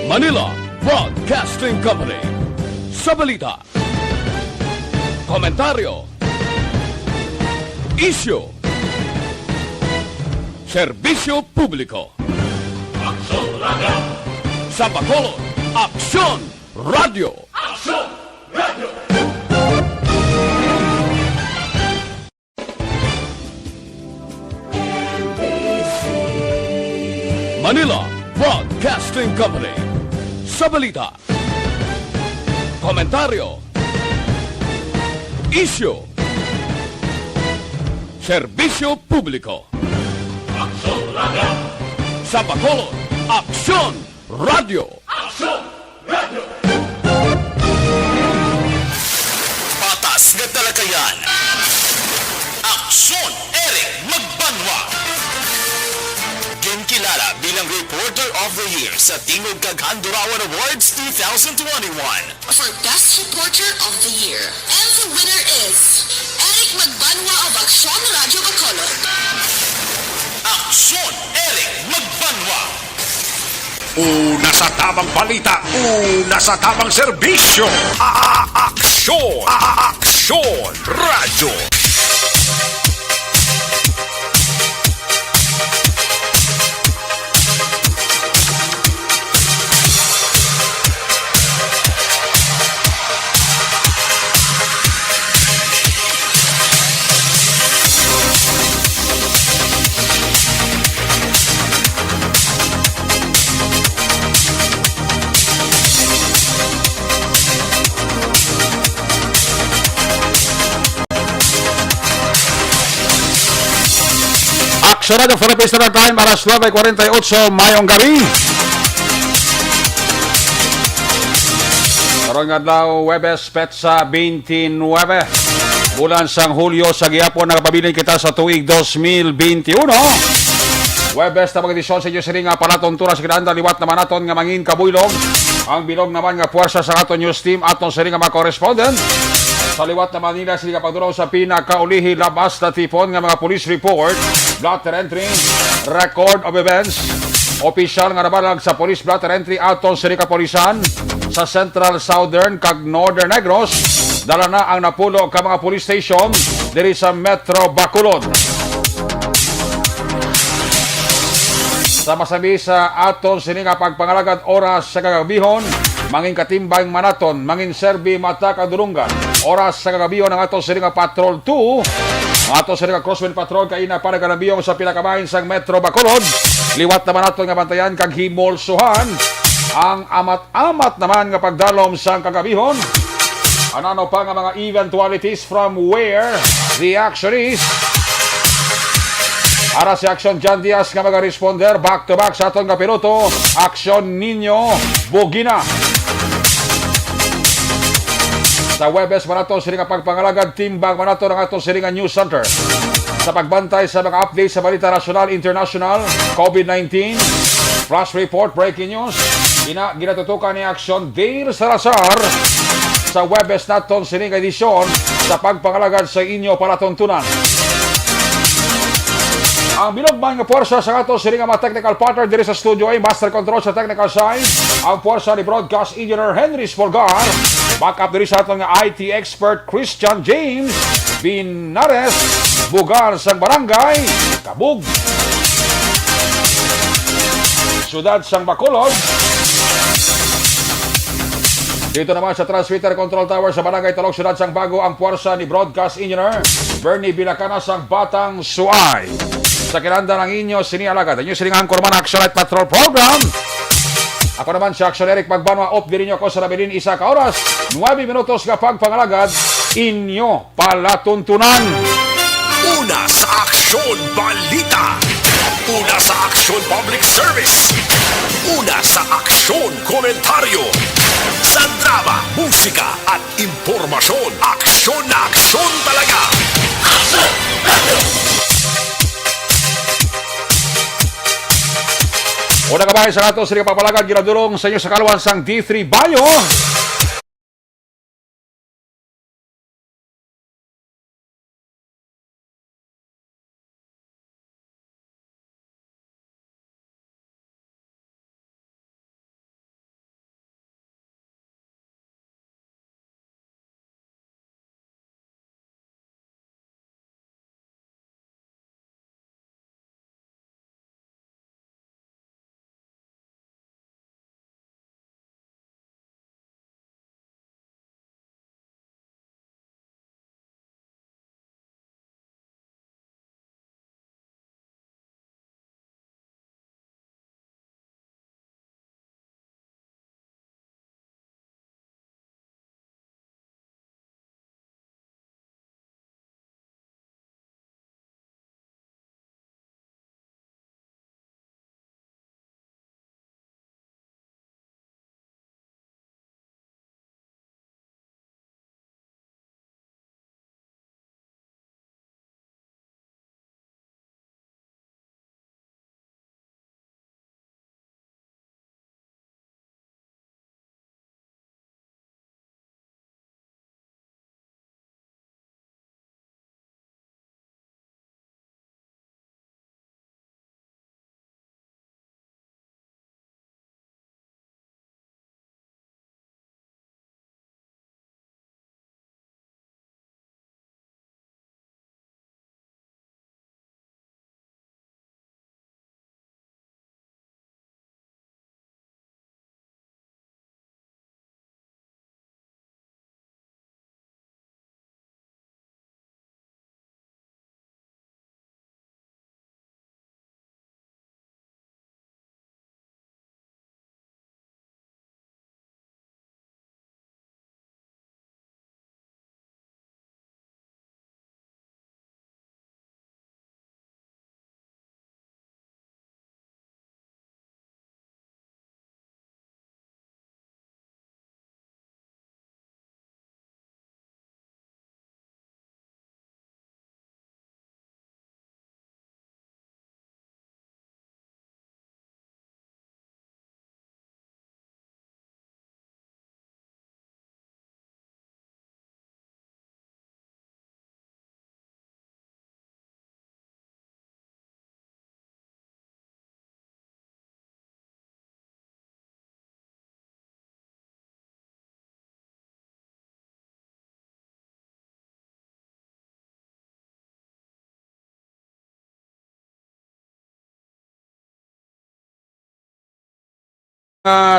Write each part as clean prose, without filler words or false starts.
Manila Broadcasting Company. Sa balita, komentaryo, isyu, serbisyo publiko. Aksyon Radio! Sa Bacolod, Aksyon Radio! Aksyon Radio! Manila Broadcasting Company. Sa balita, komentaryo, isyu, serbisyo publiko. Aksyon Radio! Sa Bacolod, Aksyon Radio! Aksyon Radio! Patas na talakayan. Aksyon Eric Magbanwa. Kilala bilang Reporter of the Year sa Tingog Kaghandurawan Awards 2021 for Best Reporter of the Year. And the winner is Eric Magbanwa of Aksyon Radio Bacolod. Aksyon Eric Magbanwa. Una sa tamang balita, una sa tamang serbisyo. Aksyon! Aksyon! Radyo! Aksyon Radio Philippines Standard Time, alas 9:48 mayong gabi. Karong adlaw Webes Petsa 29 bulan sang Hulyo sa gihapon nakapabilin kita sa tuig 2021. Webes na pagdisyon sa inyo siring nga palatontura sa kinahanglan liwat naman naton nga mangin kabuylog. Ang bilog naman nga puwersa sa aton news team aton siring nga mga correspondent. Sa liwat na Manila, sila kapagduraw sa pinakaulihi labas na tipon ng mga police report, blotter entry, record of events, opisyal nga nabalag sa police blotter entry aton sa kapolisan sa Central, Southern, kag Northern Negros, dala na ang napulo ka mga police station diri sa Metro Bacolod. Sa masabi sa aton sini nga pagpangalagad oras sa kagabihon, mangin katimbang manaton, mangin serbi mata kadurungan. Oras sa kagabihon ng aton sini nga Patrol 2, ang aton sini nga Crosswind Patrol kaina para kanabihon sa pinakabahin sa Metro Bacolod. Liwat naman aton nga bantayan kag himolsuhan. Ang amat-amat naman nga pagdalom sa kagabihon. Anano pa nga mga eventualities from where the action is. Ara si Aksyon John Diaz nga mag-responder back-to-back sa aton nga piloto, Aksyon Nino Bugina. Sa Webes manato sila nga pagpangalagad timbang manato ng aton sila nga News Center. Sa pagbantay sa mga update sa balita nasyonal, international, COVID-19, flash report, breaking news, ginatutukan ni Aksyon Dale Salazar sa Webes naton sila nga edisyon sa pagpangalagad sa inyo palatuntunan. Ang bilog man nga puwersa sa ato sila nga mga technical partner diri sa studio ay master control sa technical side, ang puwersa ni broadcast engineer Henry Spolgar, backup diri sa ato nga IT expert Christian James Binares, bugar sang barangay Kabug, siyudad sang Bacolod. Dito naman sa transmitter control tower sa barangay Talok, siyudad sang Bago, ang puwersa ni broadcast engineer Bernie Bilacana sang Batang Suay. Sa kinanda ng inyo sinialagad, inyo sining angkor man Action Light Patrol Program. Ako naman si Aksyon Eric Magbanwa, op diri nyo ako sa labilin isa ka oras, 9 minutos nga pagpangalagad, inyo palatuntunan. Una sa Aksyon Balita. Una sa Aksyon Public Service. Una sa Aksyon Komentaryo. Sa drama, musika at impormasyon, aksyon na aksyon talaga. Aksyon! Una kabahay sa ato, sila papalagad, ginadurong sa inyo sa kaluan sang D3 Bayo.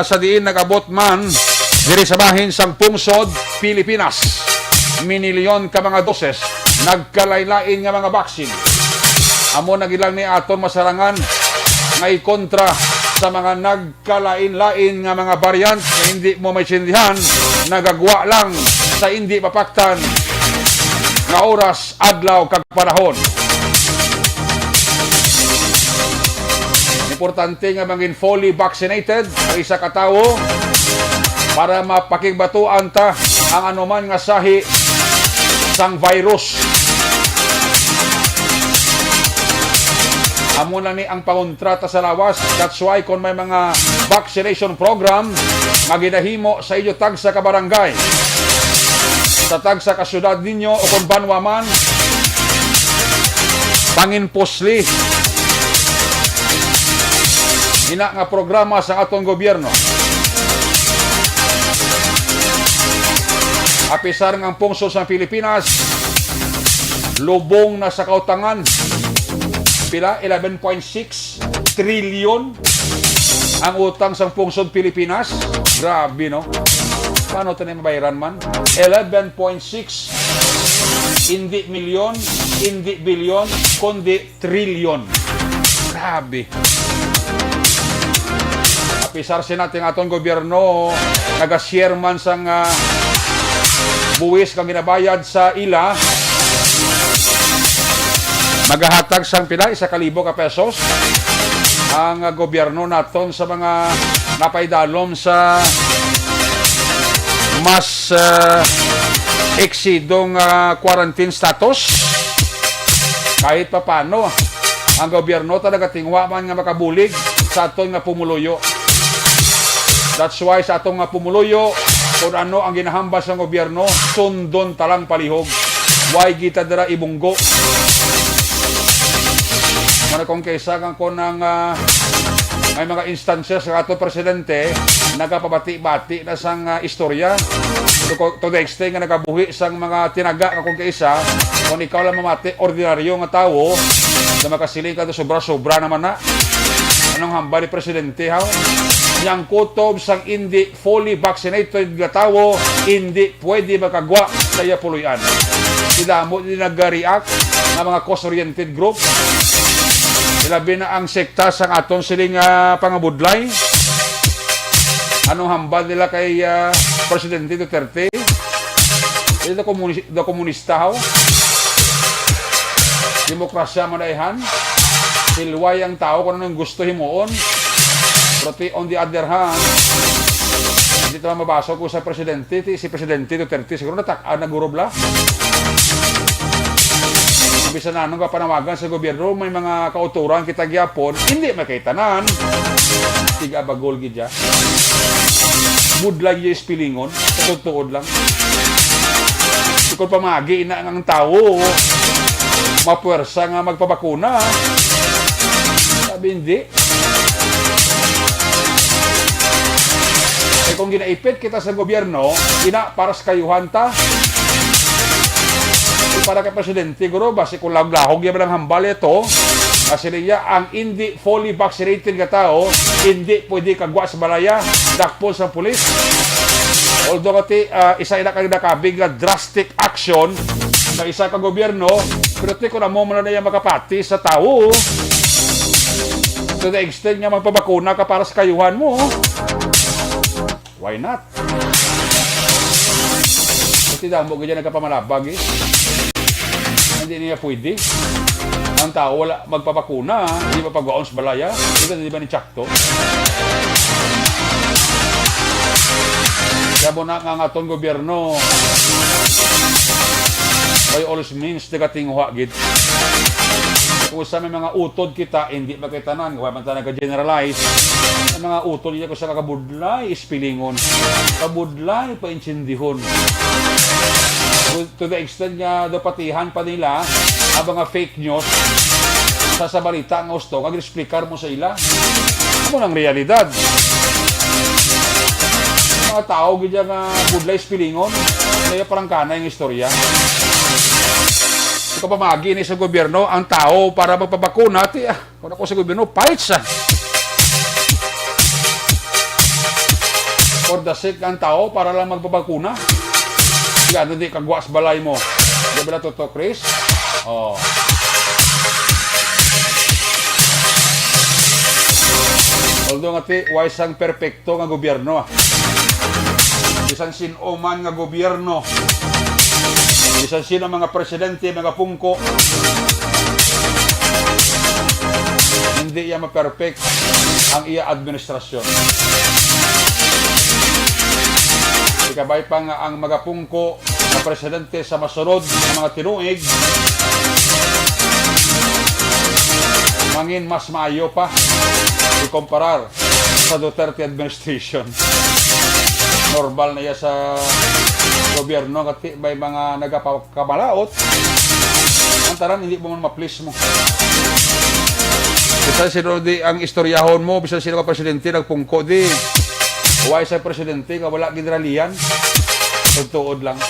sa diin nagabot man diri sa bahin sang pungsod Pilipinas. Minilyon ka mga doses nagkalaylain nga mga baksin. Amo nagilang ni aton masarangan ngay kontra sa mga nagkalain-lain nga mga variant na hindi mo maintindihan, nagagwa lang sa hindi mapaktan nga oras, adlaw kag panahon. Importante nga maging fully vaccinated ang isa ka tawo para mapakigbatuan ta ang anuman nga sahi sang virus. Amo na ni ang pangontrata sa lawas. That's why kung may mga vaccination program maginahimo sa inyo tag sa kabarangay, sa tag sa kasyudad ninyo o kung banwa man, panginposli ina nga programa sa atong gobyerno. Apisar ng pungsod sa Pilipinas, lubong na sa kautangan. Pila? 11.6 trilyon ang utang sa pungsod Pilipinas. Grabe, no? Paano ito na mabayaran man? 11.6, hindi milyon, hindi bilyon, kundi trilyon. Grabe. Apisar siya natin atong gobyerno, nag-share man sang buwis kang ginabayad sa ila, magahatag sang pila 1,000 ka pesos ang gobyerno naton sa mga napaidalom sa mas eksidong quarantine status. Kahit pa paano ang gobyerno talaga tingwa man nga makabulig sa aton nga pumuluyo. That's why sa atong nga pumuluyo, kung ano ang ginahambas ng gobyerno, sundon talang palihog. Why kita dira ibunggo? Mana kung kaysa kang ko ng may mga instances sa ato presidente nagapabati-bati na sang istorya to the extent nga nagabuhi sang mga tinaga ka kung kaysa kung ikaw lang mamati ordinaryo nga tao na makasiling ka to sobra-sobra naman na anong hamba ni presidente haw yang kutob sang hindi fully vaccinated nga tao hindi pwede makagwa sa iya puluyan. Sila mo din nag-react ng mga cost-oriented group. Ilabi na ang sekta sang aton siling pangabudlay. Anong hambal nila kay Presidente Duterte? Ito komunista ho. Demokrasya manaihan. Silway ang tao kung anong gusto himuon. Pero on the other hand, hindi ito mabasa ko sa Presidente. Si Presidente Duterte siguro nagurobla. Bisa na nung kapanawagan sa gobyerno, may mga kauturan kita gyapon, hindi makitanan. Tiga bagol gidya. Budlag yung spilingon, sa tutuod lang. Kung pamagi na ang tao, mapuwersa nga magpabakuna. Sabi hindi. Eh kung ginaipit kita sa gobyerno, para sa kayuhan ta, para kay Presidente, guro, basi kung lahog yan ng hambal ito, kasi niya, ang hindi fully vaccinated ka tao, hindi pwede kagwa sa balaya, dakpon sa pulis. Although kati, isa ina kang nakabig na drastic action ng isa ka gobyerno, pero kung na mo na yan makapati sa tao, to the extent nga magpabakuna ka para sa kayuhan mo, why not? Kasi damo ganyan nagkapamalabag eh. Hindi niya pwede. Ang tao wala magpapakuna, hindi pa pagwaon sa balaya. Hindi ba ni Chakto? Kaya mo na nga atong gobyerno by all means nagatingwa gid. Kung sa may mga utod kita, hindi makitanan. Kaya man tayo nag-generalize. Ang mga utod niya kung sa kakabudlay, ispilingon. Kabudlay, paintsindihon. To the extent nga dapatihan pa nila ang mga fake news sa balita ng gusto, kag-explicar mo sa ila. Ano ang realidad? Mga tao, ganyan nga budlay spilingon, kaya parang kana yung istorya. Ito pamagi ni sa gobyerno, ang tao para magpabakuna, kung ako sa gobyerno, fight siya. for the sake ng tao para lang magbabakuna. Yan, hindi kagwas balay mo. Di ba na totoo, Chris? Oh. Although nga ti, wais ang perpekto nga gobyerno. Bisan sino man nga gobyerno. Bisan sino mga presidente, mga pungko. Hindi iya ma-perfect ang iya administrasyon. Ikabay pa nga ang mga pungko na presidente sa masunod ng mga tinuig mangin mas maayo pa ikumparar sa Duterte administration. Normal na iya sa gobyerno kasi may mga nagapakabalaot ang taran hindi mo man ma-please mo. Bisan sino di ang istoryahon mo, bisan sino ka presidente nagpungko di huwag sa presidente nga wala generalian tugtuod lang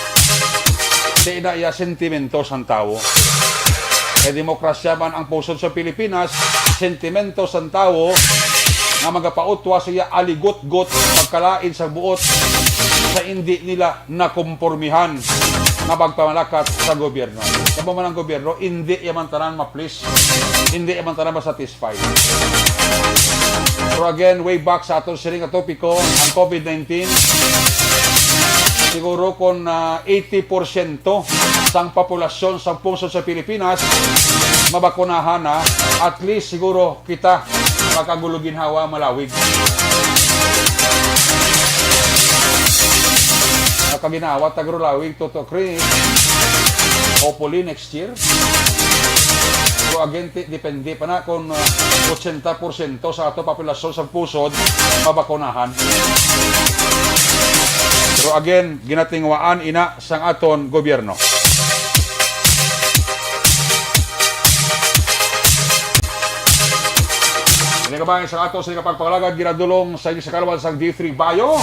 di na iya sentimentos ang tao. Kaya demokrasya man ang pusod sa Pilipinas, sentimentos ang tao nga magapautwa siya aligot-got pagkalain sa buot sa hindi nila nakumpormihan na pagpamalakat sa gobyerno. Kamo man ang gobyerno, hindi yaman tanan ma-please, hindi yaman tanan ma-satisfy. So again, way back sa atong siring topiko, ang COVID-19, siguro kung 80% sang populasyon sa pusod sa Pilipinas mabakunahan na, at least siguro kita makaguluginhawa malawig. Nakaginawa tagulawig toto Chris. Hopefully next year. Pero again, depende pa na kung 80% sa ato populasyon sa pusod mabakunahan. Pero again, ginatingwaan ina sang aton gobyerno. Hindi ka ba sa ato sa kapagpakalagad, ginadulong sa inyo sa kalawan sang D3 Bayo.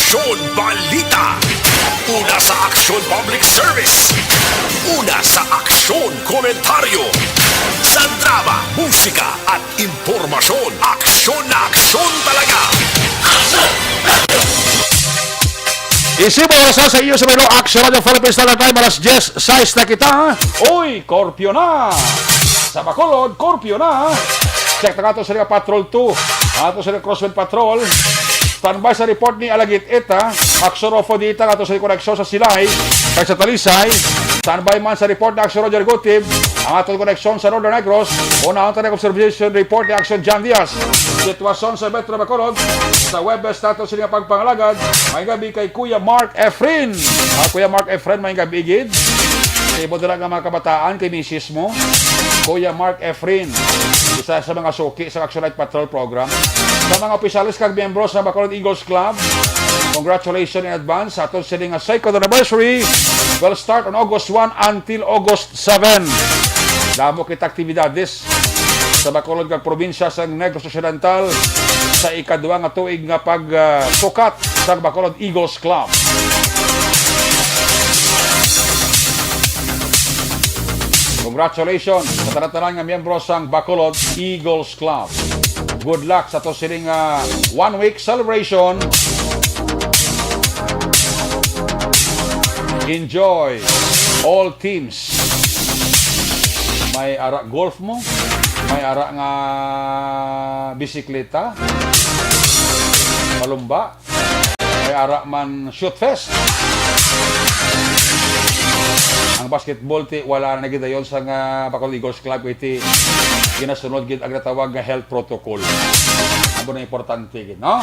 Aksyon Balita. Una sa Aksyon Public Service. Una sa Aksyon Komentaryo. Sa drama, musika at impormasyon. Aksyon na aksyon talaga. Isip mo sa iyo sa Melo Action Radio Philippines Standard Time alas 10, 6 na kita. Uy, Korpyo na! Sa Bacolod, Korpyo na! Check na nga ito sa Patrol 2. Ato sa Crosswind Patrol. Standby sa report ni Alagit Eta. Aksyon Rofo dita nga ito sa koneksyon sa Silay. Kaya sa Talisay. Standby man sa report ni Aksyon Roger Gutib. Ang atong koneksyon sa Northern Negros. Una ang tanong observation report ni Aksyon Jan Diaz. Sitwasyon sa Metro Bacolod. Sa Webes nato sila pagpangalagad. May gabi kay Kuya Mark Efren. Kuya Mark Efren, may gabi gid. Ibo dala nga mga kabataan kay misis mo. Kuya Mark Efren. Isa sa mga suki sa Action Light Patrol program. Sa mga opisyalis kag miyembro sa Bacolod Eagles Club, congratulations in advance sa aton sining second anniversary. Will start on August 1 until August 7. Damo kita aktibidades sa Bacolod kag probinsya sa Negros Occidental sa ikaduha nga tuig nga pagsukat sa Bacolod Eagles Club. Congratulations sa tanan-tanan nga miyembro sang Bacolod Eagles Club. Good luck sa to sining 1 week celebration. Enjoy all teams. May ara golf mo, may ara nga bisikleta, palumba, may ara man shoot fest. Ang basketball ti wala na gid dayon sa Bacolod Eagles Club iti ginasunod gid ang natawag nga health protocol. Amo na importante gid, no?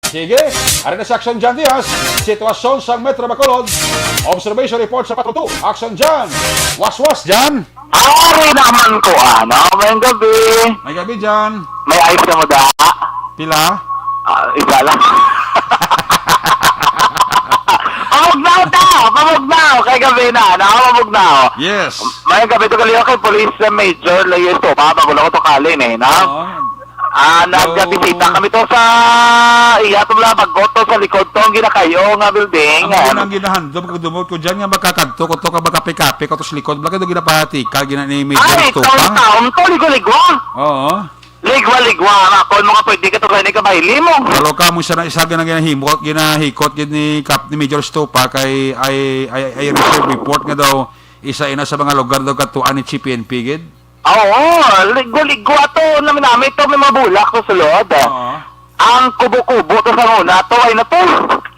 Sige, ari na sa Action Jan Diaz. Sitwasyon sa Metro Bacolod. Observation report sa Patrol 2. Action Jan. Was-was Jan. Ari naman ko, ano? May gabi. May gabi Jan. May ayos na mo da? Pila? Isa lang. Pamugnaw! Kay gabi na, pamugnaw. Yes. May gabi to kaliyo kay Police Major Leyes to, bago lang ko to kalin no? Nagbisita kami to sa iyatong labag to sa likod to, ang ginakayo nga building. Ang ginahandom, kagdumot ko dyan nga magkakagto, ko to ka magkape-kape, ko to sa likod, baka ito ginapahati ka, gina ni Major Tupa. Taon to, ligo-ligo. Oo. Ligwa-ligwa, ako mga pwede ka to kaya ni kabayli mo. Pero ka mo siya na isa ginahikot yun ni Major Stupa kay ay reserve report nga daw isa ina sa mga lugar daw katuan ni CPNP gid. Oo, ligwa-ligwa to namin to may mabulak to sa loob. Ang kubo-kubo to sa una to ay na to.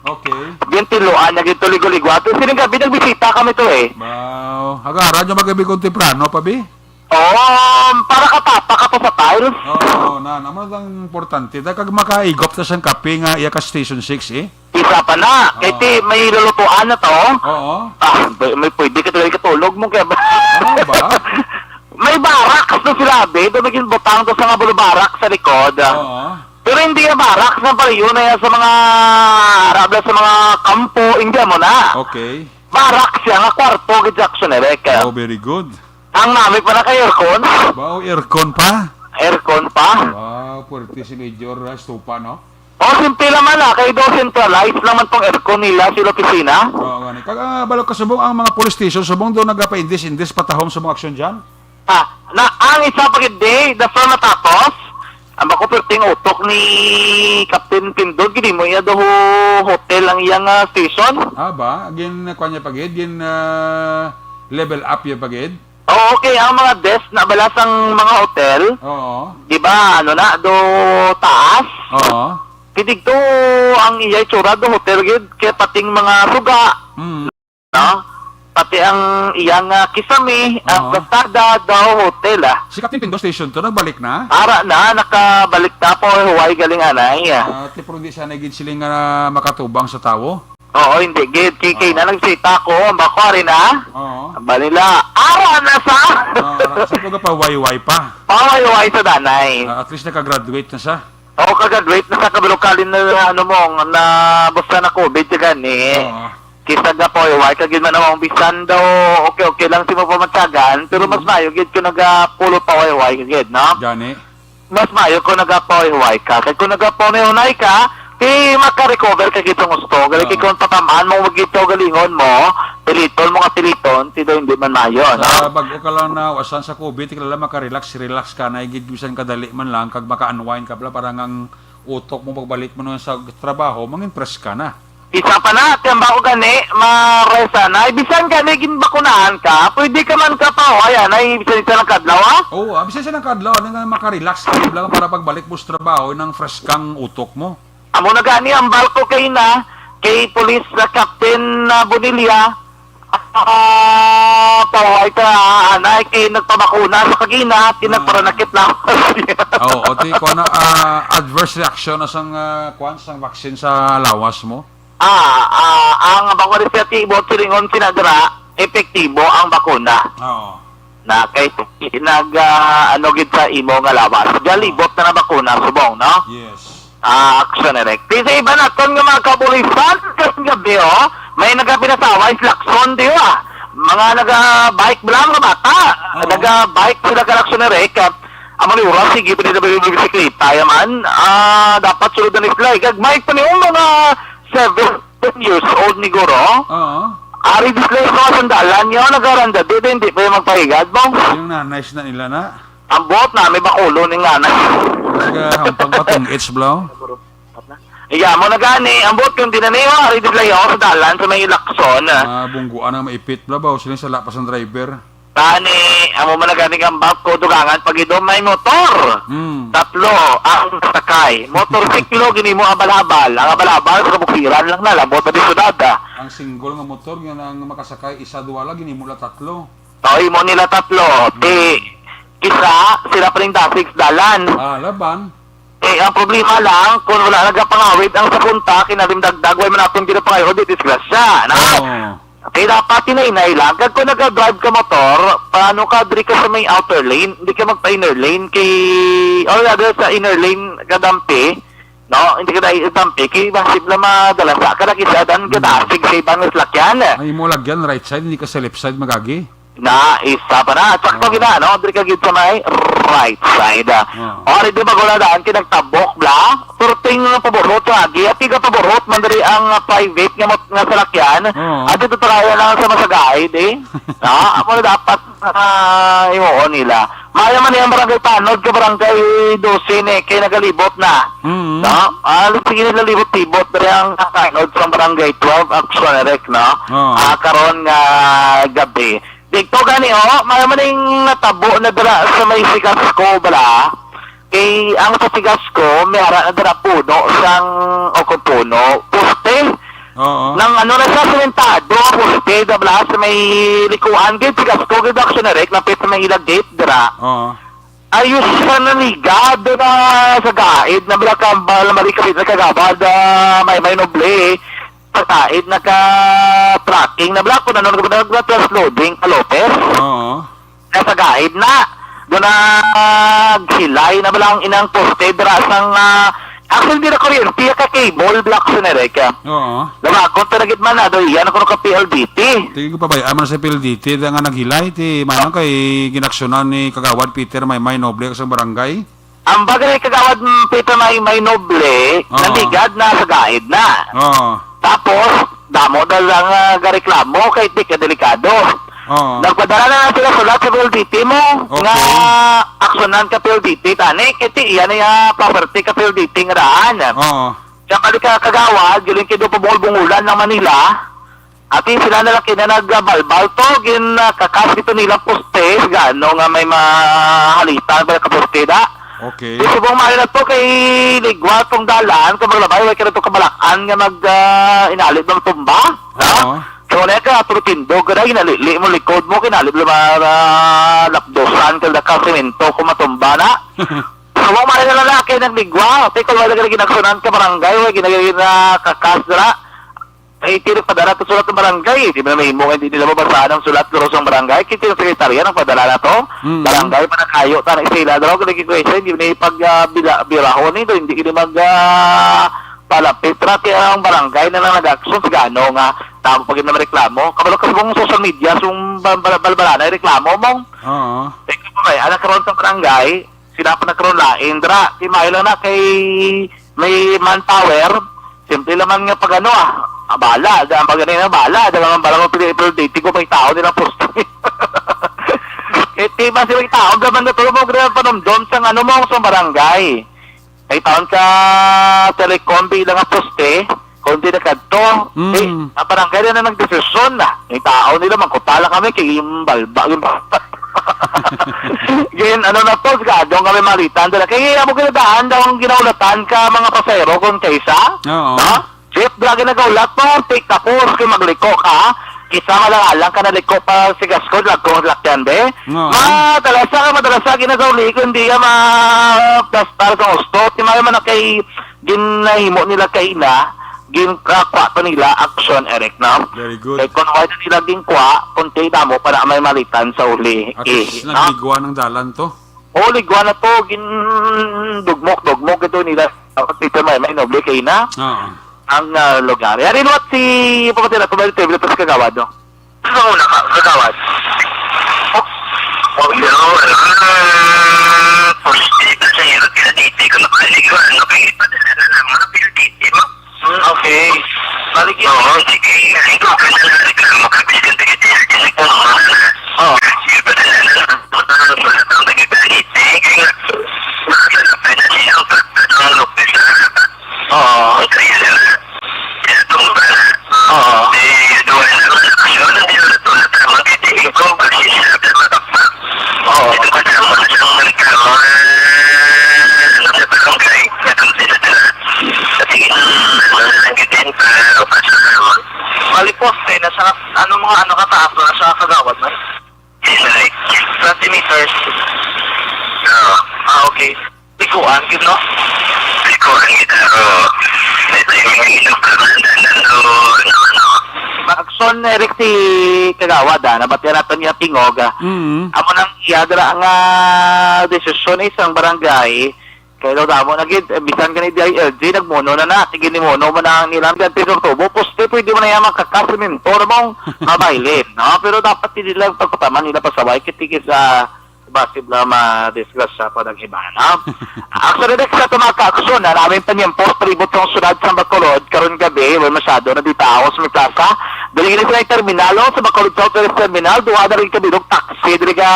Okay. Gintiluan niya gito ligwa-ligwa to. Sining gabi nagbisita kami to Wow. Hagara nyo magabi kong temprano pa bi? Para katapa ka to sa tiles. Naman ang importante. Dahil makaigop na siyang kape nga iya ka Station 6 Isa pa na. Kaya may lulutuan na to. Oo. May pwede ka tuloy katulog mo kaya ba? Ano ba? May baraks na sila, be. Doon naging butang to sa nga barak sa likod. Pero hindi yung baraks na pala yun na sa mga arabla sa mga kampo. Hindi mo na. Okay. Baraks siya nga kwarto kay Jackson Eric. Oh, very good. Ang namin pa na kay aircon. Wow, aircon pa? Aircon pa. Wow, puwerte si Major Stupa, no? Simple naman kay do centralized naman tong aircon nila sa opisina. Gani. Balok kasubong ang mga police station, subong doon nagapa-indis patahom sa mga aksyon dyan? Ang isa pagid the firm natapos, ang makuperting utok ni Captain Pindod, gini mo iya do hotel ang iyang station. Ba? Kanya pagid, level up yung pagid? Okay, ang mga desk na balas ang mga hotel. Oo. Di ba, do taas? Oo. Kidig to ang iyay tsura do hotel gid, kaya pating mga suga. No? Pati ang iyang kisame, ang kasada daw hotel Si Captain Pindo Station to, nagbalik na? Ara na, nakabalik na po, Hawaii galing anay. Pero hindi sana gid siling makatubang sa tawo? Oo, hindi gid. Kikay na nagsita ko, ang bakwari na. Oo. Balila, ara na sa! Sa mga pa, wayway pa. Paway-way sa danay. At least nakagraduate na siya. Oo, kagraduate na sa kabilukalin na na basta na COVID ka gani. Kisa ga po, kagid man namang bisan daw, okay lang si mo pamatsagan, pero mas mayo gid ko nagapulot pa wayway gid, no? Gani. Mas mayo ko nagapaw ka. Kaya kung nagapaw ka, Ti maka-recover ka gito gusto. Gali kung tatamaan mo magito galingon mo, piliton mo ka piliton, ti do hindi man mayo, no? Bago ka lang na wasan sa COVID, kilala maka-relax ka na, igidbisan kadali man lang, kag maka-unwind ka pala, parang ang utok mo pagbalik mo nun sa trabaho, mangimpress ka na. Isa pa na, tiyamba ko gani, maresa na, ibisan ka, naging bakunahan ka, pwede ka man ka pa, o, ayan, ay ibisan isa ng kadlaw, ha? Oo, abisa siya ng kadlaw, nga maka-relax ka lang para pagbalik mo sa trabaho, nang fresh kang utok mo. Amo na gani, ang barko kay na, kay Police Captain Bonilla, paway ka, anay, kay nagpabakuna sa kagina, tinagparanakit lang. Oo, ti ko na adverse reaction na sang sang vaccine sa lawas mo. Ang bakuna-resertibo, silingon sinagra, epektibo ang bakuna. Oo. Na kay ano gid sa imo nga lawas. Jalibot na na bakuna, subong, no? Yes. Action direct. Sa iba na, nga mga kabulisan, kasi gabi, may nagapinasawa, islakson, di ba? Mga naga-bike lang nga bata. Naga-bike sila ka action direct. Ang maniura, sige, pinabibisiklita, yaman. Dapat suludan ni sila. Kag-bike pa niyo mga 7 years old ni Guro. Oo. Ari display sa sandalan niyo, nagaranda, hindi pa yung magpahigad mo. Yung nanay na nila na. Ang buot na, may bakulo ni nga na. Sige, hampang patong it's blow. Iya mo na gani, ang buot yung dinaniwa, ari display ako sa dalan sa may Lacson. Bungguan ang maipit bla ba, sila sa lapas ng driver. Gani, amo man na gani kang bak ko dugangan pag idom may motor. Tatlo ang sakay. Motorsiklo gini mo abal-abal. Ang abal-abal sa kabukiran lang na, labot na di sudada. Ang single nga motor, yun ang makasakay, isa, duwa lang, mula tatlo. Toy mo nila tatlo. Isa, sila pa rin dasig dalan. Laban. Ang problema lang, kung wala nagapangawid ang sa punta, kinalimdagdag, way man natin pinapangawid, di disgrasya, na? Dapat tinainay lang. Kag kung nag-drive ka motor, paano ka, diri ka sa may outer lane, hindi ka magpa-inner lane kay, sa inner lane kadampi, no? Hindi ka dahil dampi, kay masip na madalasa ka na kisadan, kadasig sa ibang lalakyan. Ay mo lagyan, right side, hindi ka sa left side magagi. Na isa pa na, sakto gina, no? Diri ka gid sa may right side. Ori di maguladaan kinagtabok bla, turting paborot lagi, at tiga paborot man diri ang private nga salakyan. At ito traya lang sa masagay, di. Ako na dapat imuon nila. Maya man yung barangay Tanod ka barangay 12 kay nagalibot na. No? Alas sige nagalibot-tibot diri ang Tanod sa barangay 12 action direct, no? Karon nga gabi. Dito gani mayaman yung natabo na dala sa may Sigasco bala. Kay ang sa Sigasco, may ara na dala puno sang puno, poste. Nang ano na sa sementado, poste bala sa may likuan gid Sigasco gid action direct lapit sa may ilag gate dira. Ayos sa nanigad na sa gaid na bala kambal marikapit na kagabad may noble. Pataid naka-tracking na black ko na nung nag-loading ka Lopez. Nasa guide na. Doon naghilay na balang inang poste drasang actually di na kuryente ka cable black sinerek. Lamakot na nagit man na doon yan ako ka PLDT. Tingin ko pa ba, aman sa PLDT nga naghilay ti manang kay ginaksyonan ni Kagawad Peter may noble sa barangay. Ang bagay Kagawad Peter may noble nandigad na sa guide na. Tapos, damo na lang gareklamo kahit di ka delikado. Nagpadala na sila sulat sa PLDT mo. Nga aksyonan ka PLDT, tani, kiti iyan ay property ka PLDT nga daan. Siya kali ka Kagawad, giling kido pa bungulan ng Manila. At sila na lang kinanagbalbal to, kakas ito nilang poste, gano nga may mahalitan ba kaposte da. Okay. Di subong mahal na to kay ligwa tong dalan, kung maglabay, way ka na to kabalakan nga inalit ng tumba. So, na ka, trutindo ka na, inalili mo likod mo, kinalib lapdosan, kalda ka, semento, kung matumba na. Subong mahal na lalaki ng ligwa, tay kung wala ka ginaksunan ka barangay, way ginagin na kakas na. Ay, tinig padala ito sulat ng barangay. Di ba may himo, hindi nila mabasaan ang sulat ng rosong barangay. Kita yung sekretarya ng padala na to. Barangay pa na kayo. Tanang isila daw, kung nagkikwesa, hindi na ipag-birahon nito. Hindi kini palapit. Trati ang barangay na lang nag-action. Sigano nga, tamo pag na reklamo. Kabalo ka sa social media, yung balbalana, reklamo mong. Teka po ba, anak karoon sa barangay, sila pa nagkaroon lain. Dra, timayo lang na kay may manpower, simple naman nga pag ano bala, pag ganun na bala, naman bala ko piniprodate ko, may tao nilang posto. Diba si may tao, gaman na tulong mo, panumdom sa ano mo, sa barangay. May taon ka telecom bilang nga poste, kung di na kadto, barangay na nagdesisyon na. May tao nila, magkutala kami, kay yung balba, yung balba. Yun, ano na po, doon kami malitan. Kaya mo kinadaan daw ang ginaulatan ka mga pasero kung kaysa. Oo. No? Jeff, dragi na gaulat mo, take the course kung magliko ka. Kisa malangalang ka na liko pa si Gasco, lagkong lakyan, be. Oo. Madarasa ginagauli ko, hindi ka ma-plastar sa gusto. Timaya man na kay ginahimo nila kay ina, ginakwato nila action, Eric, no? Very good. Kaya kung wala nila ginkwa, kunti na mo para may malitan sa uli. At least nagligwa ng dalan to. Oo, ligwa na to, dugmok ito nila. Dito may noble kay na. Oo. Ang lugar. Yarin what si Papatila, tumali table pa sa kagawad, no? Sa una ka, kagawad. Oh, yun. First day na sa hirot ka dito, kung nakaligaw, nakikipadala na ng mga pinatiti mo. Okay. Baligyan mo. Sige, ikaw ka na lang, makabiskan tayo dito. Oo. Ipadala na lang. Sulat ang nagipaliti. Kaya, nakasalapay na siya ang pagpatulog sa harapan. Oo. Kaya lang. Itong ba? Oo. Doon na lang siya na nilutulat ang magkitigin ko kasi siya na matapak. Oo. Ito ka na mga siyang nagkaroon sa barangay na kung sinadala. At sige, nalagitin para pasalamon. Malipos eh, nasa mga kataas na nasa kagawad man? Like 20 meters. Okay. Likuan, yun no? Likuan, kita. Ito yung inukaman na Magson, Eric, si Kagawad, nabatyan natin niya tingog. Amo nang iyadra ang desisyon isang barangay. Kaya daw mo nagid, bisan ka ni DILG, nagmuno na tigin ni Mono mo na nilang Pedro Tubo, poste, pwede mo na yan magkakasiminto na mong mabailin, no? Pero dapat hindi lang pagpataman nila pasaway, kitigis sa basib na ma-discuss sa panag-iba, no? Actually, next sa tumaka-aksyon, namin pa niyang post-tribute sa sunod sa Bacolod, karon gabi, may masyado na dito ako sa may plaza. Daligin na sila yung terminalo, sa Bacolod Southwest Terminal, duwa na rin kami taxi, dili ka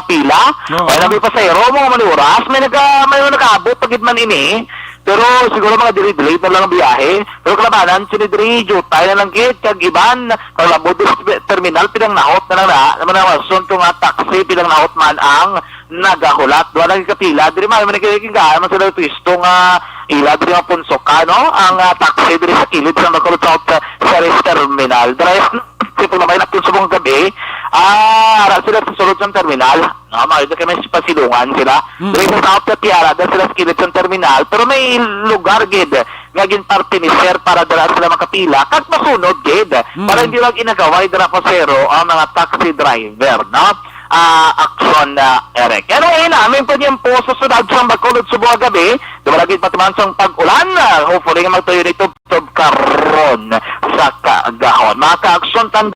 pila. Kaya na may pasayro, mga maniuras, may nag-abot pagid man ini. Pero siguro mga delay na lang ang biyahe. Pero kalabanan, sinidri, jutay na lang git, kag iban, kalabot terminal, pinang nahot na lang naman ang wason kung taxi, pinang nahot man ang nagahulat. Doon naging kapila, diri man nagiging gaan, man sila twistong ila, diri mga punsok ka, no? Ang taxi, diri sa kilid sa Bacolod South Service Terminal. Dahil simple na may napin sa mga gabi, sila sa sulod sa terminal. No, makita kayo may pasilungan sila. Dahil sa South Tiara, dahil sila sa kilid sa terminal. Pero may lugar, gid, ngagin parte ni Sir para dala sila makapila. Kag masunod, gid, para hindi lang inagaway dala pasero ang mga taxi driver, no? Aksyon na Eric. Anyway, namin po niyan po sa sunod sa Bacolod sa buong gabi. Dumalagin patuman sa pag-ulan. Hopefully nga magtuyo nito karon sa kagahon. Mga ka-aksyon tanda.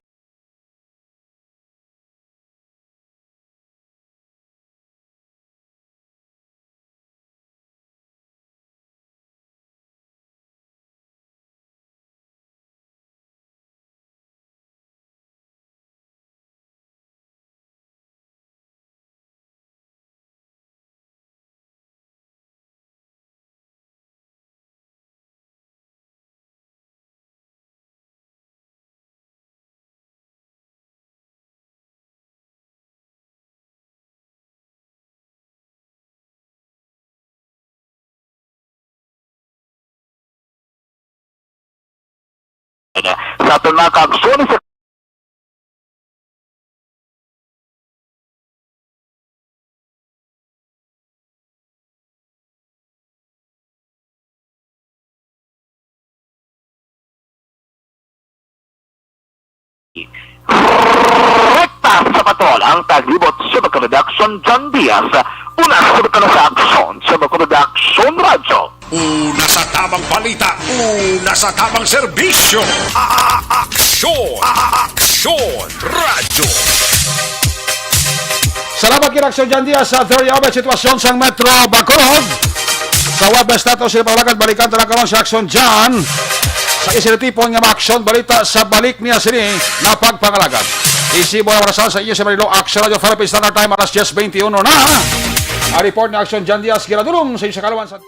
Sa ating mga ka-aksyon sa rekta sa patol ang taglibot sa Bacolod Action John Diaz. Una sa aksyon sa Bacolod Action Radio. Una sa tamang balita, una sa tamang serbisyo. Aksyon! Aksyon! Radyo! Salamat kinaksyon dyan diya sa Terry Obet sitwasyon sa Metro Bacolod. Sa webes nato sila pawalagan, balikan talaga karon sa aksyon dyan. Sa isinitipon nga aksyon, balita sa balik niya sini na pagpangalagan. Isibo na orasan sa iyo sa Manilo, Action Radio Philippines Standard Time, alas 10:21 na. A report na aksyon dyan Diaz, giradulong sa iyo sa Kalawan sa...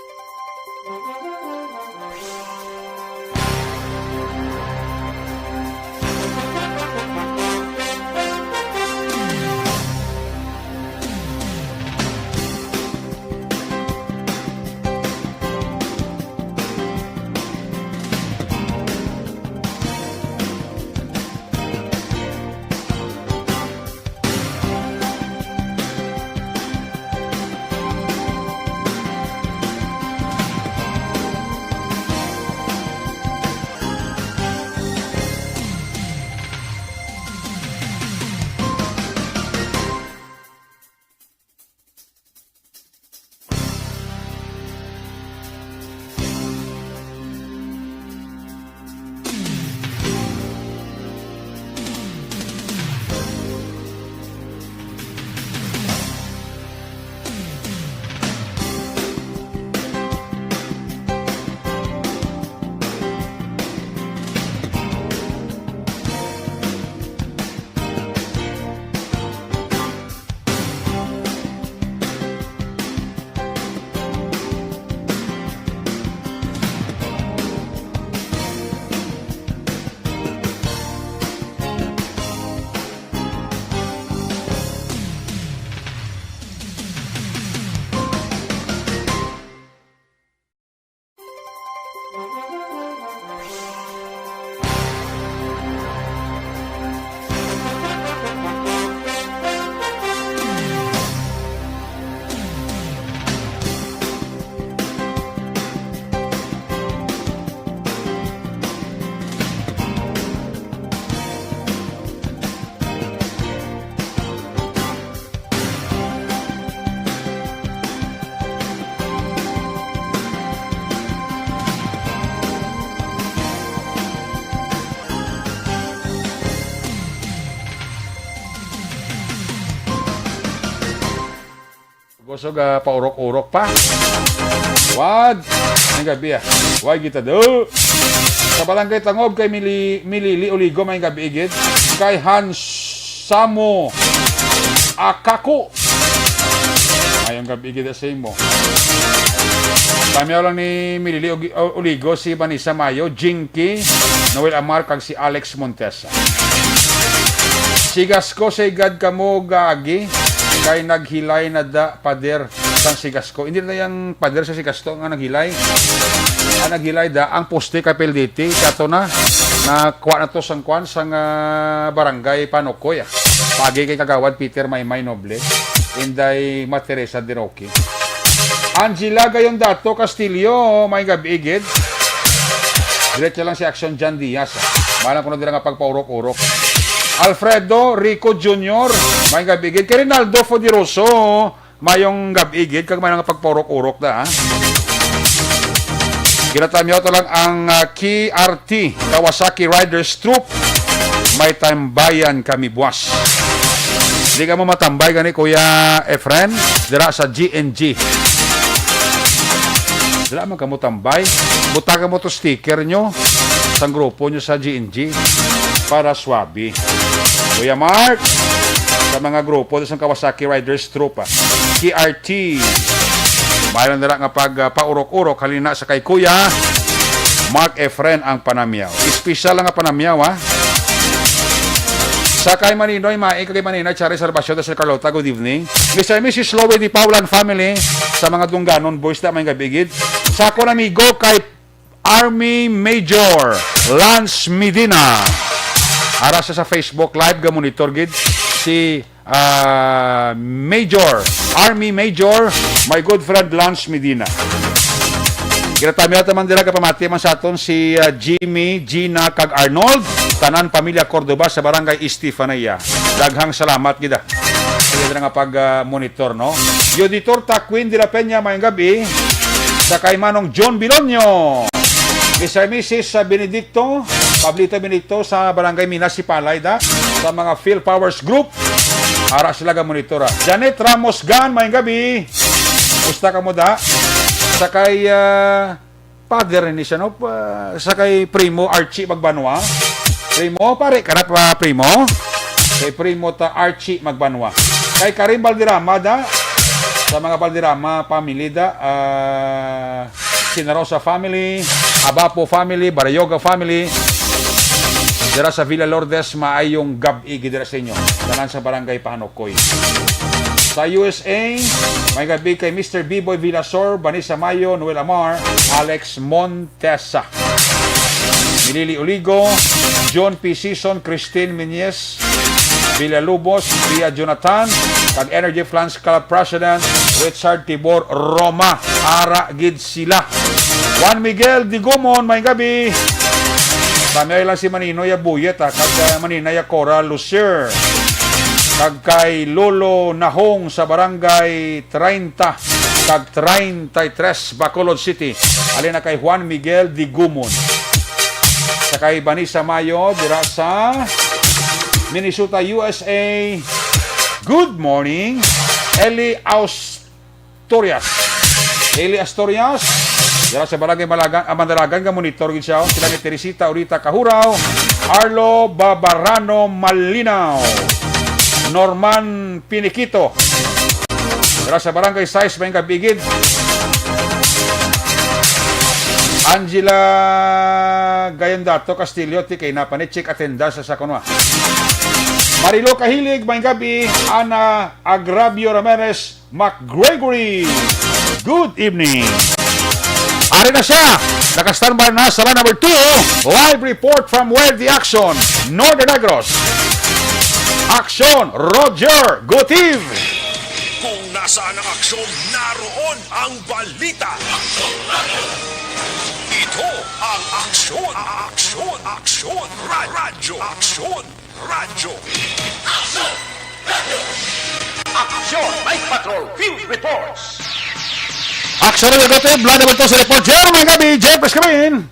Gusto ga paurok-urok pa. Wag. Ang gabi ah. Wag kita do. Sa Barangay Tangob kay Milili Oligo may gabi igid. Kay Hans Samo Akako. Ayong gabi igid sa imo. Pamiyaw lang ni Milili Oligo si Vanessa Mayo, Jinky, Noel Amar kag si Alex Montesa. Sigas ko sa igad kamo gaagi. Kay naghilay na da pader sang Sigasko. Hindi na yung pader sa Sigasko nga naghilay. Ang naghilay da ang poste kay Pelditi kato na kuha na to sang kwan sang barangay Panokoy. Pagi kay kagawad Peter Maymay Noble. Inday Materesa Diroki. Angela Gayong Dato Castillo may gabi igid. Diretso lang si Action Jan Diaz. Malang ko na dila nga pagpaurok-urok. Alfredo Rico Jr. may gabigid. Kay Rinaldo Fodiroso mayong gabigid. Kag may nga pagpaurok-urok da. Ginatamyaw to lang ang KRT Kawasaki Riders Troop. May tambayan kami buwas. Hindi ka mo matambay gani Kuya Efren. Dira sa GNG. Dira man ka mo tambay. Buta ka mo to sticker nyo sa grupo nyo sa GNG para swabi. Kuya Mark, sa mga grupo sa Kawasaki Riders Troop, KRT, mayroon nila nga paurok-urok halina sa kay Kuya Mark Efren ang panamyaw. Espesyal lang nga panamyaw, ha? Sa kay Maninoy, kay Maninoy, Charis Salvacion, sa Carlota, good evening. Mr. and Mrs. Lowe di Paulan family, sa mga Dungganon boys na may gabigid. Sa akong amigo kay Army Major Lance Medina. Ara sa Facebook live ga monitor gid si Army Major, my good friend Lance Medina. Ginatami natin man dila kapamati man sa aton si Jimmy, Gina, kag Arnold, tanan pamilya Cordoba sa Barangay Estefanía. Daghang salamat gida. Sige nga pag-monitor, no? Yoditor Taquin de la Peña mayong gabi sa kay Manong John Bilonyo. Mr. Mrs. Benedicto, Pablito Benedicto sa Barangay Minas si Palayda, sa mga Phil Powers Group. Ara sila ga monitora. Janet Ramos Gan mayong gabi. Musta ka mo da? Sakay father ni siya, no? Sakay primo Archie Magbanwa. Primo, pare, karap primo. Kay primo ta Archie Magbanwa. Kay Karim Balderrama da, sa mga Balderrama family da, Sinarosa family, Abapo family, Barayoga family, dira sa Villa Lourdes, maayong gabi dira sa inyo. Tanan sa barangay Panokoy. Sa USA, may gabi kay Mr. B-Boy Villasor, Vanessa Mayo, Noel Amar, Alex Montesa, Milili Oligo, John P. Season, Christine Menyes, Villalubos, Ria Jonathan, kag Energy Flans Club President, Richard Tibor Roma, Ara Gid sila. Juan Miguel Digumon, may gabi. Tamay lang si Maninoy Abuyet, kag Maninay Cora Lucier. Kag kay Lolo Nahong sa barangay 30 kag 33 Bacolod City. Alin na kay Juan Miguel Digumon. Sa kay Vanessa Mayo dira sa Minnesota, USA. Good morning, Eli Asturias. Eli Asturias dira sa barangay Mandalagan nga monitor gid siya. Sila ni Teresita Urita Kahuraw, Arlo Babarano Malinaw, Norman Piniquito dira sa barangay 6 may kabigid. Angela Gayandato Castillo ti kay napanitchik atenda sa sakunwa. Marilo Kahilig may gabi. Ana Agravio Ramirez McGregory, good evening. Ari na siya, naka-standby na sa line number 2. Live report from where the action, Northern Negros. Aksyon, Roger Gotiv. Kung nasaan ang aksyon, naroon ang balita. Ito ang aksyon, aksyon, aksyon, radyo, aksyon, radyo. Aksyon, Mike Patrol, Field Reports. Aksyon na Gotiv, line number 2 sa report. Jer, may gabi, Jer, press kami in.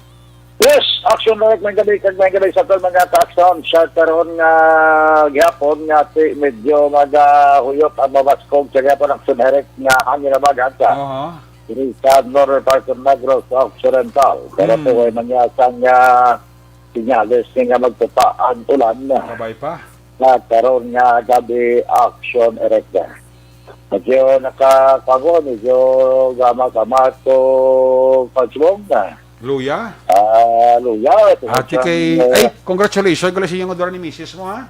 Yes, action direct may gabi sa tol mga taxon sa karon nga gihapon nga medyo magahuyot ang mabaskog sa gihapon action direct nga hangin na bagata. Diri sa Northern part of Negros Occidental. Pero po ay mangyasang sinyales nga magtupa ang ulan na. Babay pa. Na karon nga gabi action direct. Medyo nakakago, medyo gama-gama to pagsubong na. Luya. Luya. Ati kay, ay, congratulations. Gula siya yung odora ni Mrs. mo, ha?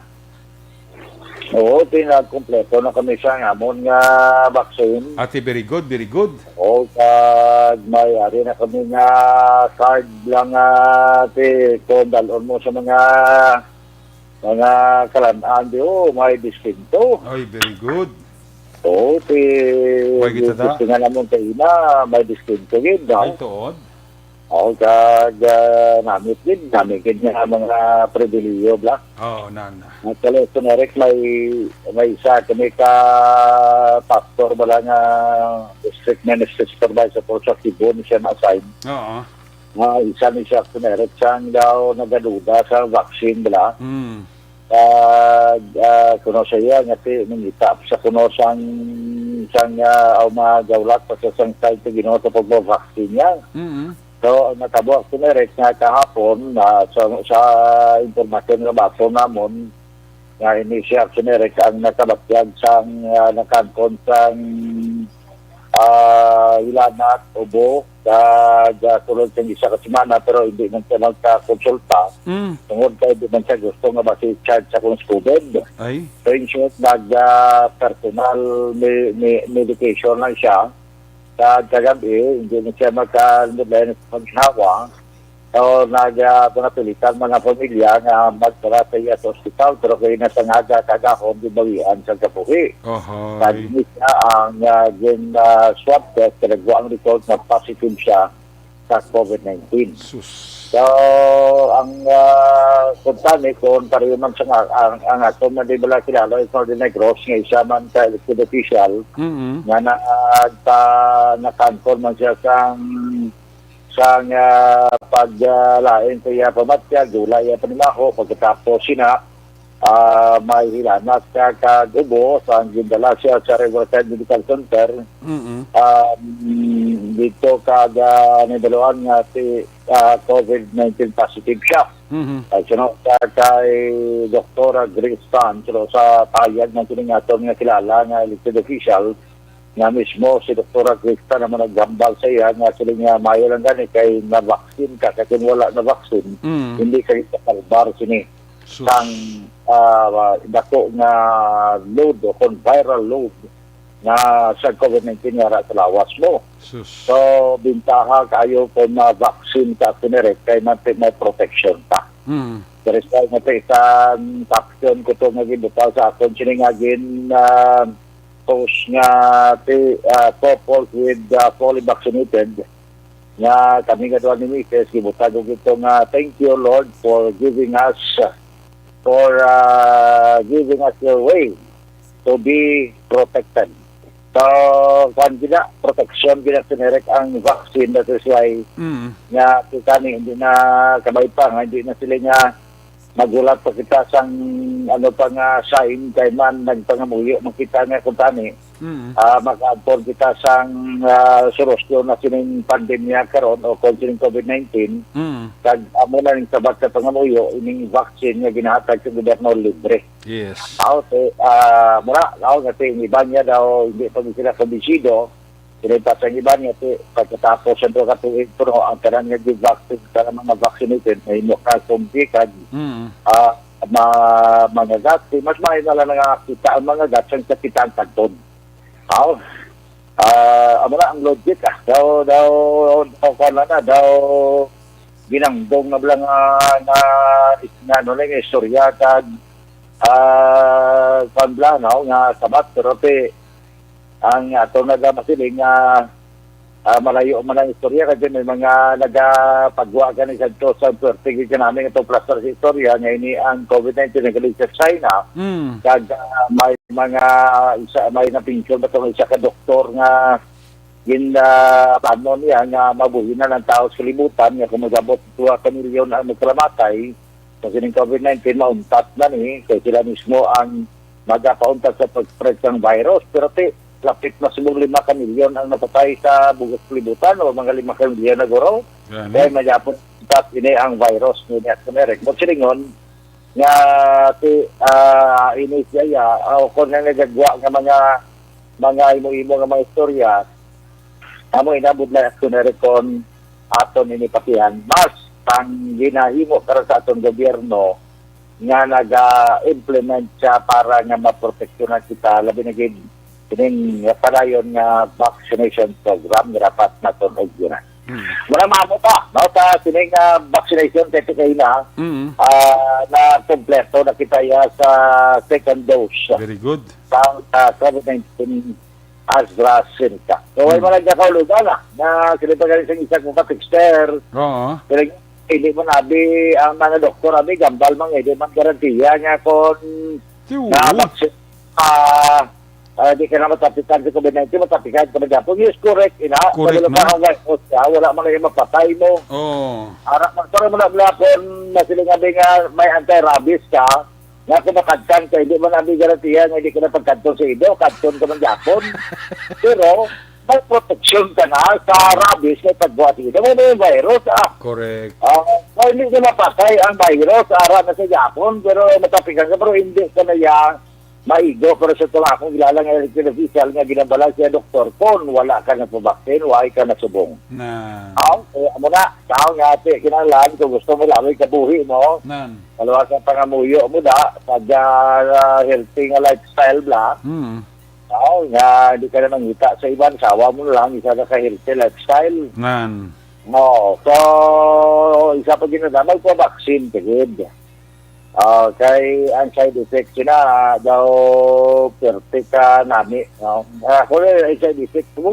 Oo, pinagkompleto na kami sa ngamon nga vaccine. Ati, very good, very good. Oo, may ari na kami nga card lang kung dalon mo sa mga kalanaan diyo, may distinto. Ay, very good. Oo, kita nga naman tayo na, may distinto gid. Ay, tuod. Oo, namit din nga mga prediliyo, Black. Oo, nana. At ito na rin, may isa kami ka pastor wala nga district minister supervisor for sa Tibon siya na-assign. Oo. Isa ni siya kunerek siyang daw nagaduda sa vaccine bala. Kuno siya nga nangitap sa kuno siyang magawlat pa sa siyang side to ginawa sa pag-vaccine niya. So, ang natabo ko na rin nga kahapon sa informasyon na bato namon nga ini siya sinerek ang nakabatyag sang nakangkon sang ilanat, ubo tulad sa isa kasimana pero hindi man siya nagkakonsulta tungod kayo di man siya gusto nga basi-charge sa kung COVID. Ay? So in short, personal medication lang siya. Kagabi, hindi na siya magkalimod sa paghawa o nagpapilitan mga pamilya nga magtara sa iya sa ospital pero kayo na sa ngaga kagahon di bawian sa kapuhi. Kagini siya ang swab test nagwa ang result na positive siya sa COVID-19. So, ang kuntani kung pareho man sa ang ato na di bala kilala is Northern Negros nga isa man sa elected official nga na-confirm man siya sang paglain sa iya pamatyag, gula iya panimaho, pagkatapos sina may hilanas kagubo sa gindala siya sa Riverside Medical Center. Dito nidaluan nga si COVID-19 positive siya. Sunod kay Dr. Grace Tan, sa payag ng tinatong nga kilala nga elected official nga mismo si Dr. Grace Tan naman naghambal sa iya nga sila nga mayo lang gani kay na-vaccine ka kaya wala na vaccine hindi kayo kakalbar sini sang dako nga load o kung viral load nga sa COVID-19 nga sa lawas mo. So, bintaha kayo kung na-vaccine ka sinirek kay may protection pa. Pero sa nga isang taksyon ko ito nga gibutal sa akon siningagin post nga couples with fully vaccinated nga kami nga doon ni Mises gibutal ko ito nga thank you Lord for giving us your way to be protected. So, kung gina, protection, gina sinirek ang vaccine, that is why nga kani hindi na kamay pa, hindi na sila nga magulat pa kita sang ano pa nga sign kay man nagpangamuyo, makita nga kung tani, mag-adpon kita sang sorosyon na sining pandemya karon o kung sining COVID-19, kag amo na ning sabat sa pangamuyo, ining vaccine nga ginahatag sa gobyerno libre. Yes. Mura, nga iba niya daw, hindi pa sila kabisido, sila sa iba niya, pagkatapos sa katuig, pero ang tanan nga vaccine sa mga vaccinated, may mukha kumpikad, mga gats, mas mahal na lang nakakita ang mga gats ang sakitan tagtod. Amo na ang logic daw ginangdong na bilang na ano lang istorya kag panblanaw nga sabat pero ang ato nagamasiling nga malayo man ang istorya kasi may mga nagapagwa ka ni Santo sa pertigil ka namin itong plaster sa istorya nga ini ang COVID-19 nagaling sa China kag may mga may napinsyon ba itong isa ka doktor nga paano niya nga mabuhin na ng tao sa kalibutan nga kumagabot 2 milyon ang magkalamatay kasi ng COVID-19 mauntat na kasi sila mismo ang magapauntat sa pag-spread ng virus pero lapit na sumong 5 milyon ang napatay sa bugas kalibutan o mga 5 milyon na guro kaya magyapon untat ini ang virus ni Net Amerik mo silingon nga ini siya o kung na nagagwa nga mga imo-imo nga mga istorya amo inabot na Amerikon aton ini patihan mas pang ginahimo para sa atong gobyerno nga naga-implement siya para nga maproteksyonan kita labi na gid kining padayon nga vaccination program nga dapat naton og yun. Muna mamo pa ta kining vaccination kay na na kompleto na kita sa second dose. Very good. Sa COVID-19 AstraZeneca. So, ay malagya kaulugan na sila pa galing sa isang mga texter. Pero hindi mo nabi ang mga doktor, abi, gambal mga, hindi man garantiya nga kung na vaccine, di ka na matapikan sa COVID-19, matapikan ka na Japon. Yes, correct. Correct na. Wala man na yung mapatay mo. Arak man, sorry mo na kung na sila nga may anti-rabies ka, nga kung makadkan ka, hindi mo namin garantiya nga hindi ka na pagkanton sa ido, kanton ka ng Japon. Pero, may protection ka na sa rabies na pagbuhat ito. May virus, Correct. Hindi ka mapatay ang virus, na sa Japon, pero matapikan ka, pero hindi ka na yan maigo. Pero sa tula akong kilala nga elected official nga ginabala siya, doktor, kung wala ka na pabaksin, wala ka na subong. Amo na, tao nga ate, kinalaan, kung gusto mo laway kabuhi mo, Kalawas ang pangamuyo mo da, pag healthy nga lifestyle bla, nga hindi ka na nangita sa iban, sawa mo lang, isa ka healthy lifestyle. So, isa pa ginadamag po, vaccine, tigid. Kay ang side effects na daw perfect ka nami. Kung ay side effects mo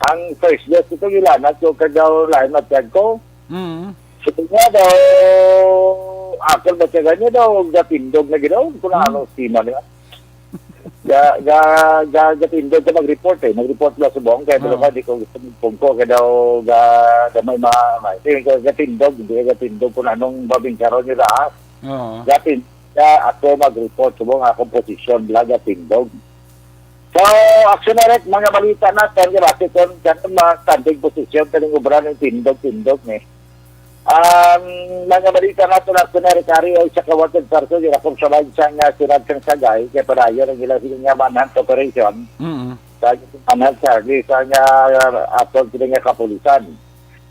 ang first dose ito gilanat, yung kagaw lain matiyag ko, so nga daw, akal ba siya ganyan daw, gatindog na ginaw, kung ano, stima niya. Gatindog ka mag-report mag-report lang sa buong, kaya pero di ko gusto mong ko, kaya daw, gamay gatindog, hindi gatindog kung anong babing karon nila, ako mag-report sa mga komposisyon blaga tindog. So, action direct, mga balita natin, kasi kung mga standing posisyon, kaling ubran ng tindog ni. Mga balita natin, action direct, kari ay sa kawasan person, yung akong sabay siyang sinad siyang sagay, kaya para yun ang ilang nga manhunt operation, sa manhunt charge, sa nga atong kilang kapulisan.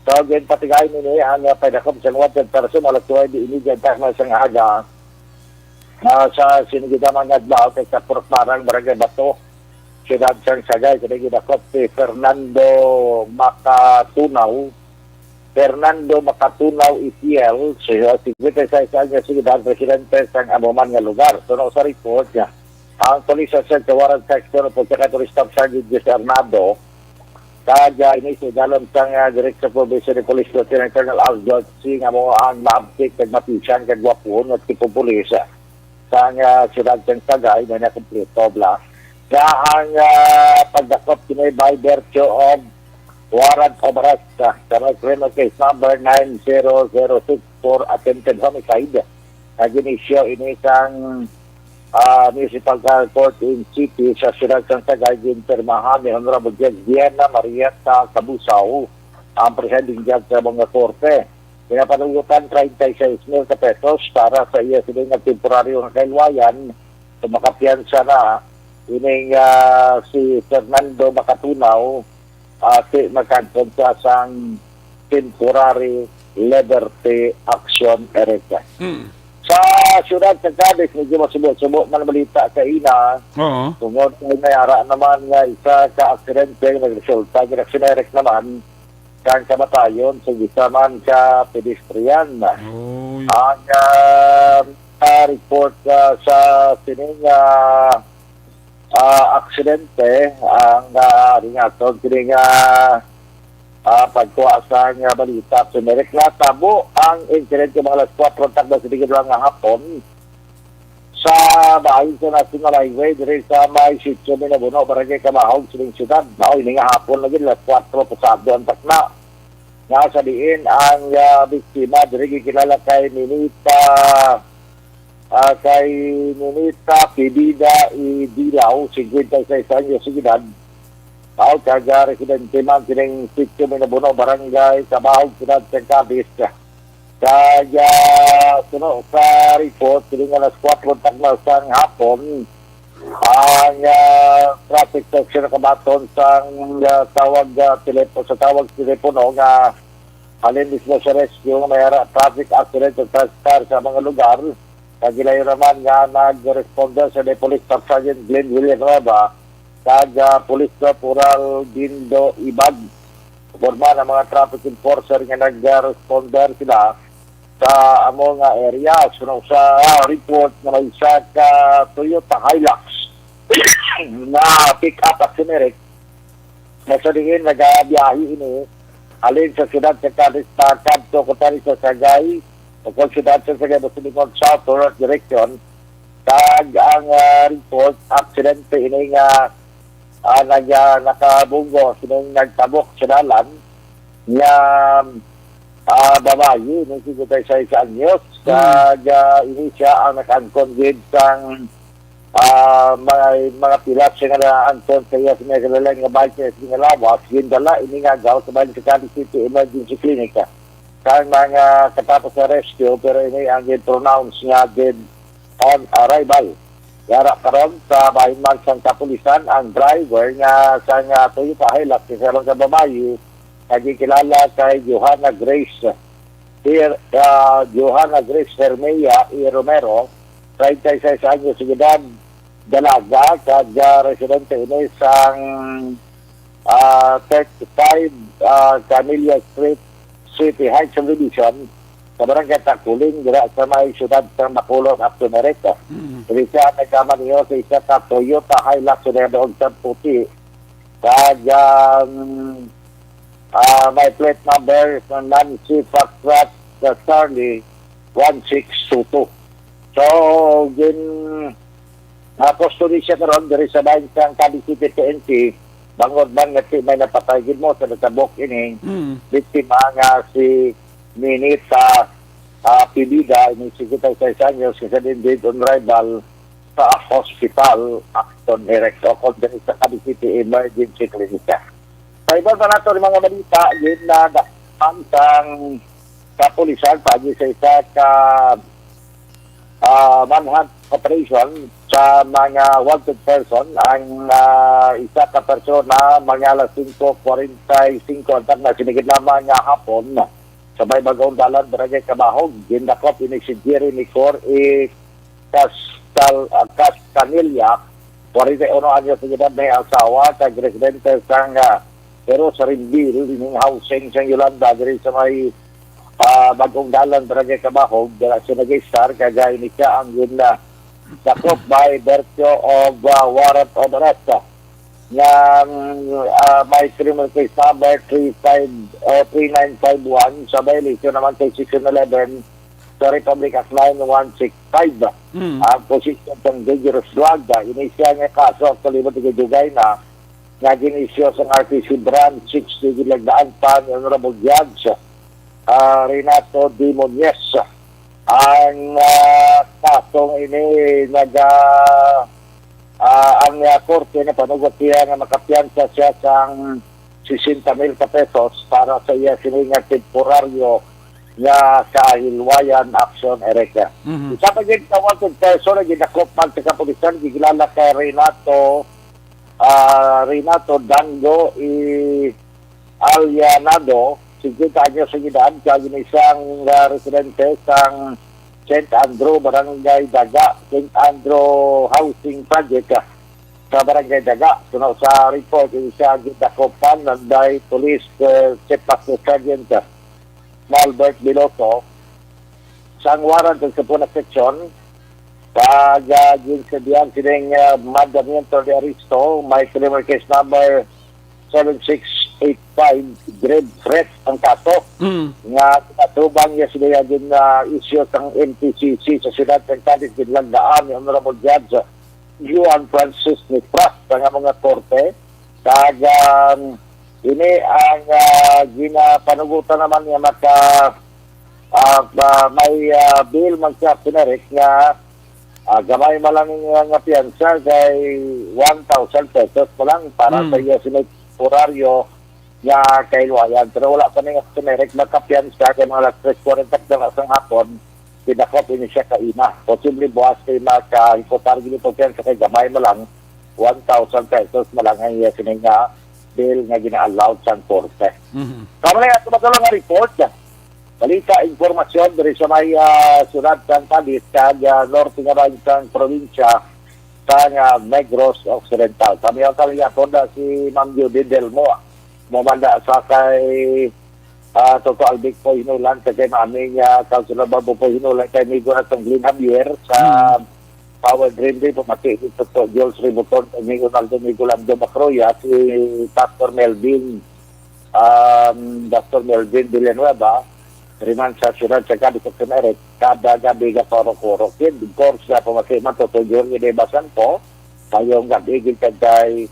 So, again, patigay nini, ang padakom sa kawasan person, alas tuwa, di immediate na siyang aga, sa sinigidaman nga adlaw, kay sa Purparang Barangay Bato, Siyudad siyang sagay, kaya ginakot si Fernando Makatunaw ECL, siya, sigwita sa isa niya Siyudad Presidente sa amuman nga lugar. So, sa report niya, ang Police Sergeant Warrant Section po sa Catholic Staff Sergeant Jose Arnado, kaya inisyo dalon sa Director Provision ni Police Lieutenant Colonel Al George, nga mo ang maabtik, kagmatisan, kagwapuon, at tipo pulisa sa Siyudad siyang sagay, na nakumplito, bla. Ang pagdakop kinay by virtue of warrant of arrest sa criminal case number 90064 attempted homicide. Ginisyo ini isang municipal court in city sa Siyudad ng Sagay, ginpermahan ni Honorable Judge Diana Marieta Cabusaw, ang presiding judge sa mga korte. Pinapanugutan 36,000 pesos para sa iya siling temporaryong kailwayan, makapiyansa na ining si Fernando Makatunaw magkantod sa sang temporary liberty action arrest. Sa Siyudad sa Cadiz, medyo masubo-subo man balita sa ina. Tungod ay nayara naman nga isa ka aksidente nagresulta ginaksinarek naman kang kamatayon sa gisaman ka pedestrian. Ang report sa sining aksidente ang ringatod kini pagkuha sa balita sa Merek na tabo ang incident yung mga alas 4 takda sa digid lang nga hapon sa bahay sa National Highway diri sa may sitio Minabuno barangay Kamahog siling siyudad. Ini nga hapon lagi alas 4 pasado ang takna nga sa diin ang biktima diri kilala kay Ninita Pibida Dilaw, 56 anyos de edad. Tao kaga residente man kining sitio Minabuno barangay Kamahog Siyudad sa Cadiz. Kaya sa report kining alas 4 takna sang hapon ang traffic section kabaton sang tawag telepono nga halin mismo sa rescue nga mayara traffic accident o transfer sa mga lugar. Kagilayo naman nga nag-responder sa Police Staff Sergeant Glenn Villanueva kag Police Corporal Dindo Ibag. Forma ng mga traffic enforcer nga nag-responder sila sa among area. So sa report na may isa ka Toyota Hilux na pick-up accident na sa diin nag-biyahe ini alin sa Siyudad sa Cadiz sa Kanto Kotari sa Sagay o Siyudad sa Sagay Basilikon South North Direction. Kag ang report aksidente ini nga nakabunggo sinong nagtabok sa dalan nga babae ng 56 anyos. Kag ini siya ang naka-unconged sang mga pilat siya nga na-uncon sa iya sa mga kalalang nga bike nga lawas. Gindala ini nga gaw sa Bali City City Emergency Clinic. Kang mga katapos sa rescue pero ini ang pronounce nga dead on arrival. Yara karon sa bahin man sang kapulisan ang driver nga sa Toyota Hilux sa sarong sa babae nagkilala kay Johanna Grace Hermea E. Romero, 36 anyos sa edad, dalaga, kag residente ini sang 35 Camilla Street, City Heights Subdivision, sa barangay Takuling, dira sa may siyudad sa Bacolod, America. Diri siya nagkaman niyo sa isa ka Toyota Hilux na doon sa puti. Kag may plate number ng Nancy Foxtrot sa Charlie 1622. So, apostoli siya karon diri sa bahin sang Cadiz City PNP, bangod man nga may napatay gid mo sa natabok ini biktima nga si Ninita apelida ni Secretary sa Anyos kasi din dead on arrival sa hospital Acton Erecto kung sa Cavite City Emergency Clinic. Sa iba pa nato ng mga balita, yun na ang kapulisan pagi sa isa ka manhunt operation sa mga wanted person ang isa ka persona mga alas 5:45 antang na sinigid lamang nga hapon sa may bagong dalan barangay Kabahog gindakop ini si Jerry Nicor Castanilla 41 anyos sa edad may asawa kag residente sang pero sa Rinbil ining housing sa Yolanda diri sa may bagong dalan barangay Kabahog dira sa nag-star kagay ni siya ang yun na sakop by virtue of warrant of arrest nga may criminal case number 3951 sa violation naman kay Section 11 sa Republic Act 9165 ang position ng dangerous drug inisya nga kaso kalibot igidugay na nga ginisyo sa RTC Brand 60 gilagdaan pa ni Honorable Judge Renato D. Muñez ang kasong ini ang korte na panugot siya nga makapiyansa siya sang 60,000 pesos para sa iya sininga temporaryo nga kahilwayan action ereka. Isa pa din sa wanted person na ginakop man sa kapulisan gigilala kay Renato Dango Alianado 50 anyos sa edad, kagin isang residente sang St. Andrew, Barangay Daga, St. Andrew Housing Project sa Barangay Daga. Suno sa report, isa gitakopan ng Police Chief Master Sergeant Malbert Biloto sang warrant sa punang seksyon pag ginsabihan sining mandamiento de Aristo, may criminal case number 7685 grade threat ang kaso nga katubang niya sila din na issue ng MTCC sa Siyudad ng Cadiz Gidlandaan ni Honorable Judge Juan Francis Nitras sa mga korte kag ini ang ginapanugutan naman niya may bill magsa pinarek nga gamay malang nga piyansa kay 1,000 pesos pa lang para sa iyo temporaryo nga kailwayan. Pero wala pa nga pinarek magkapiyansa kay mga alas 3:40 na sa hapon pinakop ini siya kaina. Posible buwas kay makahipotar gini po piyansa kay gamay malang 1,000 pesos malang ang iya sininga bill nga gina-allowed sa korte. Kamo na nga tumatulong nga report balita, informasyon dari sa may Siyudad ng Cadiz kag norte nga ba ng probinsya sa Negros Occidental. Kami ang kaliyapon na si Ma'am Judy Delmo mumanda sa kay Toto Albic po hinulan kay mami niya Councilor Babo po hinulan kay Migo na itong Glenn Javier sa Power Dream Day pumati si Toto Jules Ributon Migo Naldo Migo Lando Macroya si Pastor Melvin Dr. Melvin Villanueva Riman sa Siyudad sa Cadiz at Caneret, kada gabi ka koro-koro. Kid, of course, na pumakiman, tutulyo yung inebasan po, tayong gabi, kay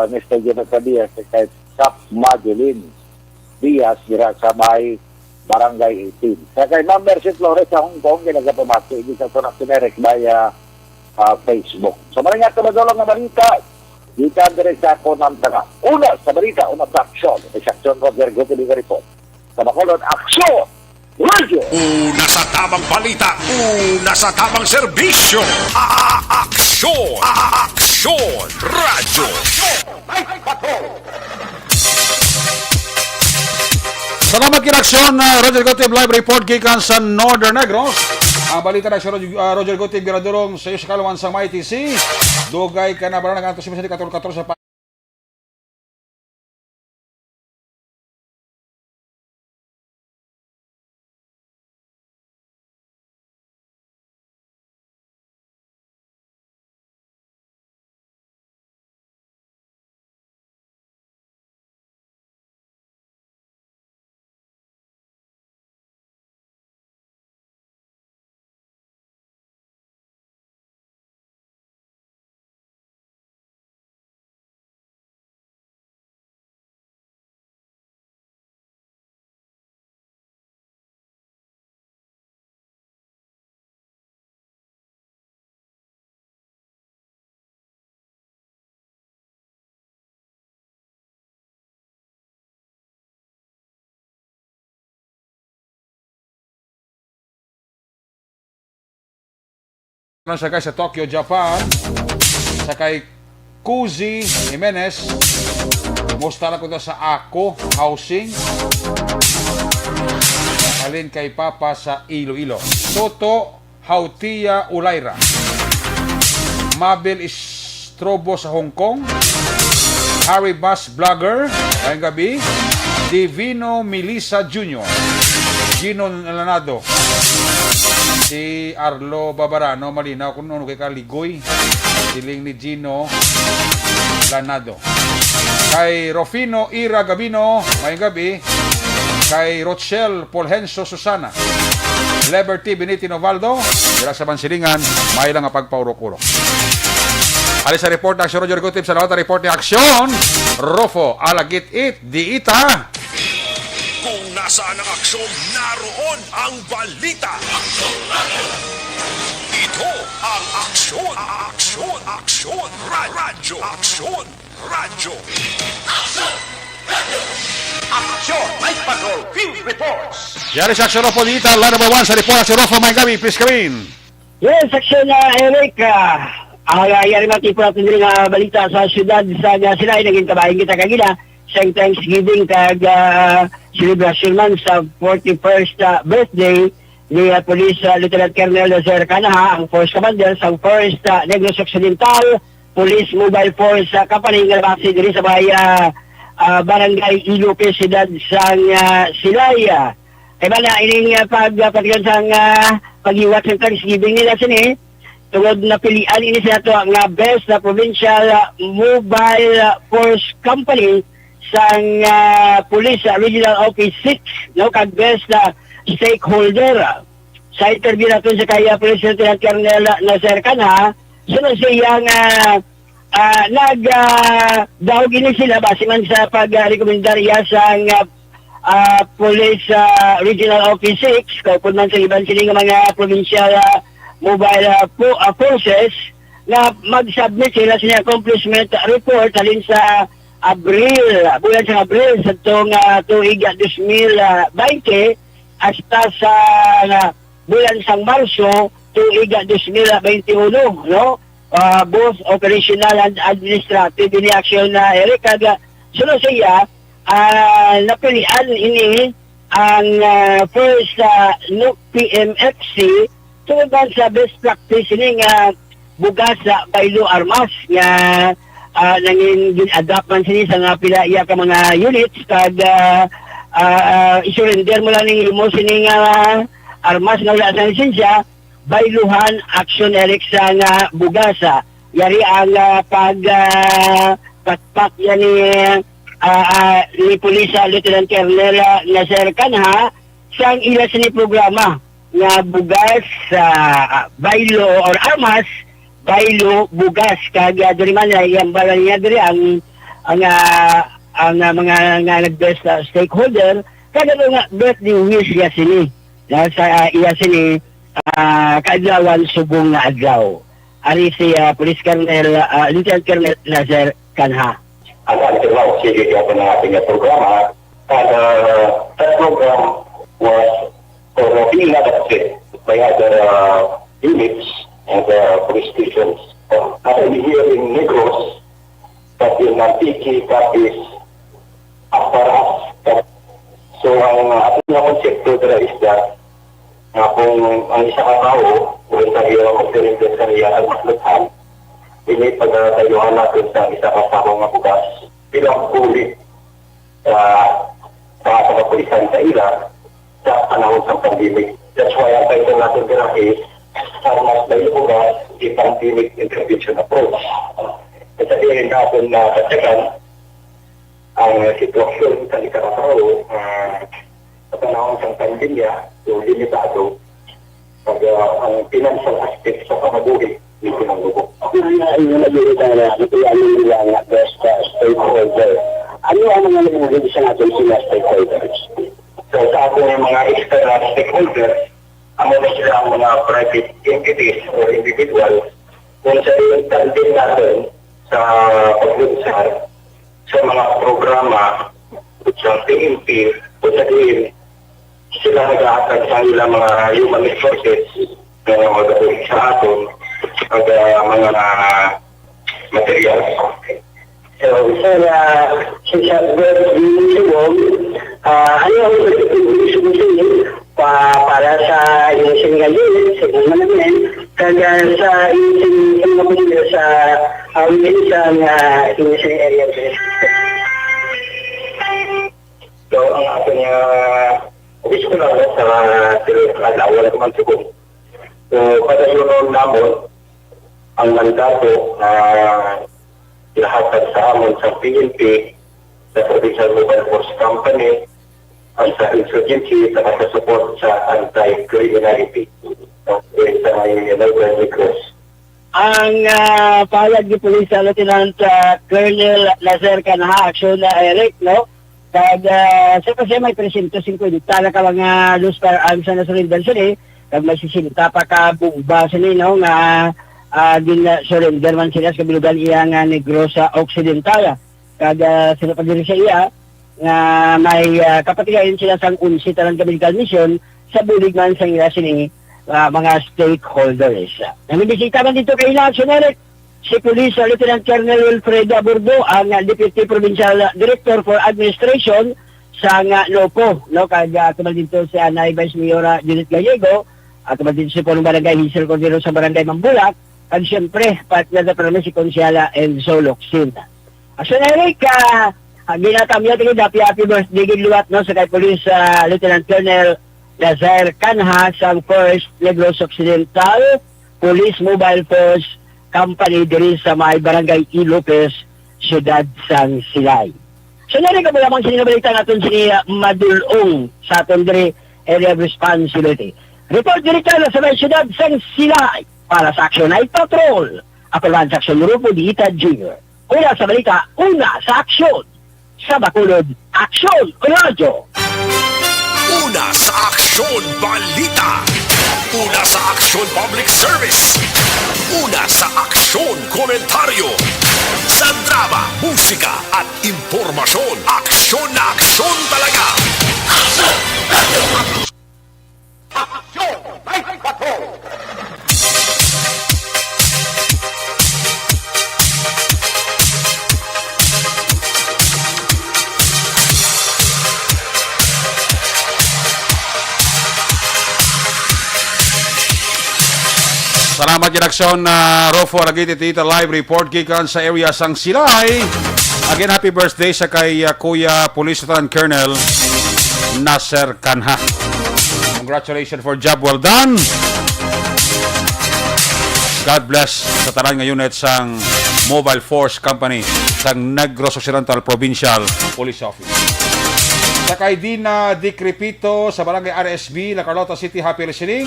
Mr. Jonathan Diaz, kay Cap Madeline Diaz, dira sa may Barangay 18. Sa kay Ma'am Mercy Flores sa Hong Kong, ginagapamati, hindi sa Tunak Caneret via Facebook. So, maraming nga tumadulong na balita, dito ang direct ako ng taga. Una sa balita, una sa aksyon. Sa aksyon, Roger Gutierrez report. Sa Bacolod, Aksyon Radio! Una sa tamang balita, una sa tamang serbisyo. Aksyon! Aksyon! Radyo! Salamat kinaksyon, Roger Gutierrez live report gikan sa Northern Negros. Ang balita na si Roger Gutierrez Giradurong sa iyo sa Kalawan sa MITC. Dugay ka na ba na sa 14 sa sakay sa Tokyo, Japan. Sakay Kuzi Jimenez. Musta na ko to sa Ako Housing. Alin kay Papa sa Iloilo. Toto Hautia Ulaira. Mabel Istrobo sa Hong Kong. Harry Bass Vlogger. Ngayong gabi. Divino Melissa Jr. Gino Lanado. Si Arlo Babarano. Malinaw kung ano kay Kaligoy. Siling ni Gino Lanado. Kay Rofino Ira Gabino. Ngayong gabi. Kay Rochelle Polhenso Susana. Liberty Beniti Novaldo. Dira sa Mansilingan. May lang nga pagpaurok-urok. Alis sa report ng Aksyon Radio Tip sa lahat ng report ni Aksyon. Rofo, alagit it, di ita. Kung nasaan ang aksyon, naroon ang balita. Ito ang Aksyon, Aksyon, Aksyon, Radyo, Aksyon, Radyo. Aksyon, Night Patrol, Field Reports. Yari sa Aksyon Rofo, di ita. Line number 1 sa report Aksyon Rofo, may gabi, please come in. Yes, Aksyon Eric. Yari matipo natin rin nga balita sa syudad sa sila ay naging kabahin kita kagila sa Thanksgiving kag celebration man sa 41st birthday ni Police Lieutenant Colonel Sir Canaha, ang Force Commander sa 1st Negros Occidental Police Mobile Force Company nga base diri sa Barangay Ilope, Siyudad sang Silaya. Kaya ba na ining pagpatigan sang pag-iwat ng Thanksgiving nila sini tungod na pilian ini sa ito nga best na provincial mobile force company sang police regional office 6 no kag best na stakeholder sa interview natin sa kaya Police Lieutenant Colonel Nasser Canha sunod siyang nagdahog ini sila base man sa pag-rekomendarya sang police regional office 6 kung man sa iban sila mga provincial mobile forces na mag-submit sila sa accomplishment report halin sa bulan sa Abril sa itong tuig 2020 hasta sa bulan sa Marso tuig 2021 no both operational and administrative in action na Eric sunod siya napilian ini ang first NUC PMFC tungkol sa best practice ini nga bugas sa Baylo Armas nga nangin gin-adapt man sini sa nga pila iya ka mga units kag isurrender mo lang ning imo sini nga armas nga wala sa lisensya Bayluhan Action Eric sa nga bugas yari ang patpak yan ni Police Lieutenant Colonel Nasser Canha sang ila sini programa nga bugas baylo or armas baylo bugas kag diri man yang balan niya diri ang mga nga nag-best stakeholder kag nga birthday wish ya sini sa iya sini kaadlawan subong nga adlaw ari si Police Colonel Lieutenant Colonel Nasser Canha. Ang adlaw sige yung ating programa and that program was or being adopted by other units and police stations. Currently here in Negros, but in Antique, that is Aparas. So ang ating konsepto dala is that kung ang isa ka tao, kung tayo ang mag-direct sa iya ang masluthan, ini pagkatayuhan natin sa isa ka tao nga bukas bilang huli sa kapulisan sa ila sa panahon sa pandemic. That's why ang title natin dira is Armas Baylo Bugas, the Pandemic Intervention Approach. At sabihin natin na katsakan ang sitwasyon sa ikakatao sa panahon sa pandemya, yung limitado, pag ang financial aspect sa pamabuhi, hindi pinanggubo. Ako na yung nag-iita na ito yung nilang best stakeholder. Ano ang mga nag-iita sa natin sila stakeholders? So sa ating mga external stakeholders, ang sila ang mga private entities or individuals kung sa tandem natin sa paglunsad sa mga programa sa PNP kung sa din sila nag-aatag sa ilang mga human resources na magagaling sa atin ang mga materials. So, sir, since ano ang gusto para sa yung single unit, single management, kaya sa yung mga sa isang initial area. So, ang aking gusto lang sa wala naman siguro. So, pada yun naman, ang mandato na lahatag sa amon sa PNP, sa Provincial Mobile Force Company, ang sa insurgency, sa support sa anti-criminality. So, sa may Local Negros. Ang pahayag ni Police Lieutenant Colonel Lazer Canha, action na Eric, no? Kag sa kasi may 350 tala ka mga loose firearms na surrender sila, kag may 60 pa ka bomba sila, no? Nga din surrender man sila sa kabilugan iya nga Negros sa Occidental. Kag sila pa diri sa iya nga may kapatigayon sila sang unsi talang medical mission sa bulig man sa ila sini mga stakeholders. Namibisita man dito kay Action Eric si Police Lieutenant Colonel Wilfredo Aburdo, ang Deputy Provincial Director for Administration sa LOPO, no? Kaya tumal dito si Anay Vice Mayor Judith Gallego, at tumal dito si Punong Barangay Hazel Cordero sa Barangay Mambulak, at siyempre, partner na parami si Konsyala Enzo Locsin. So, Eric, ginatamya tingin happy birthday gilluat, no? Sa kay Police Lieutenant Colonel Lazer Canha sa First Negros Occidental Police Mobile Force Company diri sa may Barangay E. Lopez, Siyudad San Silay. So nari ka mo lamang sininabalita natin si Madulong sa aton diri area of responsibility. Report direkta na sa may Siyudad San Silay para sa Action Night Patrol. Ako lang sa Action Grupo di Ita Jr. Una sa balita, una sa aksyon. Sa Bacolod, Action Radio. Una sa Aksyon Balita. Una sa Aksyon Public Service. Una sa Aksyon Komentaryo. Sa drama, musika at impormasyon. Aksyon na aksyon talaga. Aksyon! Aksyon! Night Patrol! Salamat yung aksyon na Rofo Aragiti Tita Live Report gikan sa area sang Silay. Again, happy birthday sa kay Kuya Police Lieutenant Colonel Nasser Canha. Congratulations for job well done. God bless sa tanan nga unit sang Mobile Force Company sang Negros Occidental Provincial Police Office. Sa kay Dina Dikripito sa Barangay RSB, La Carlota City, happy listening.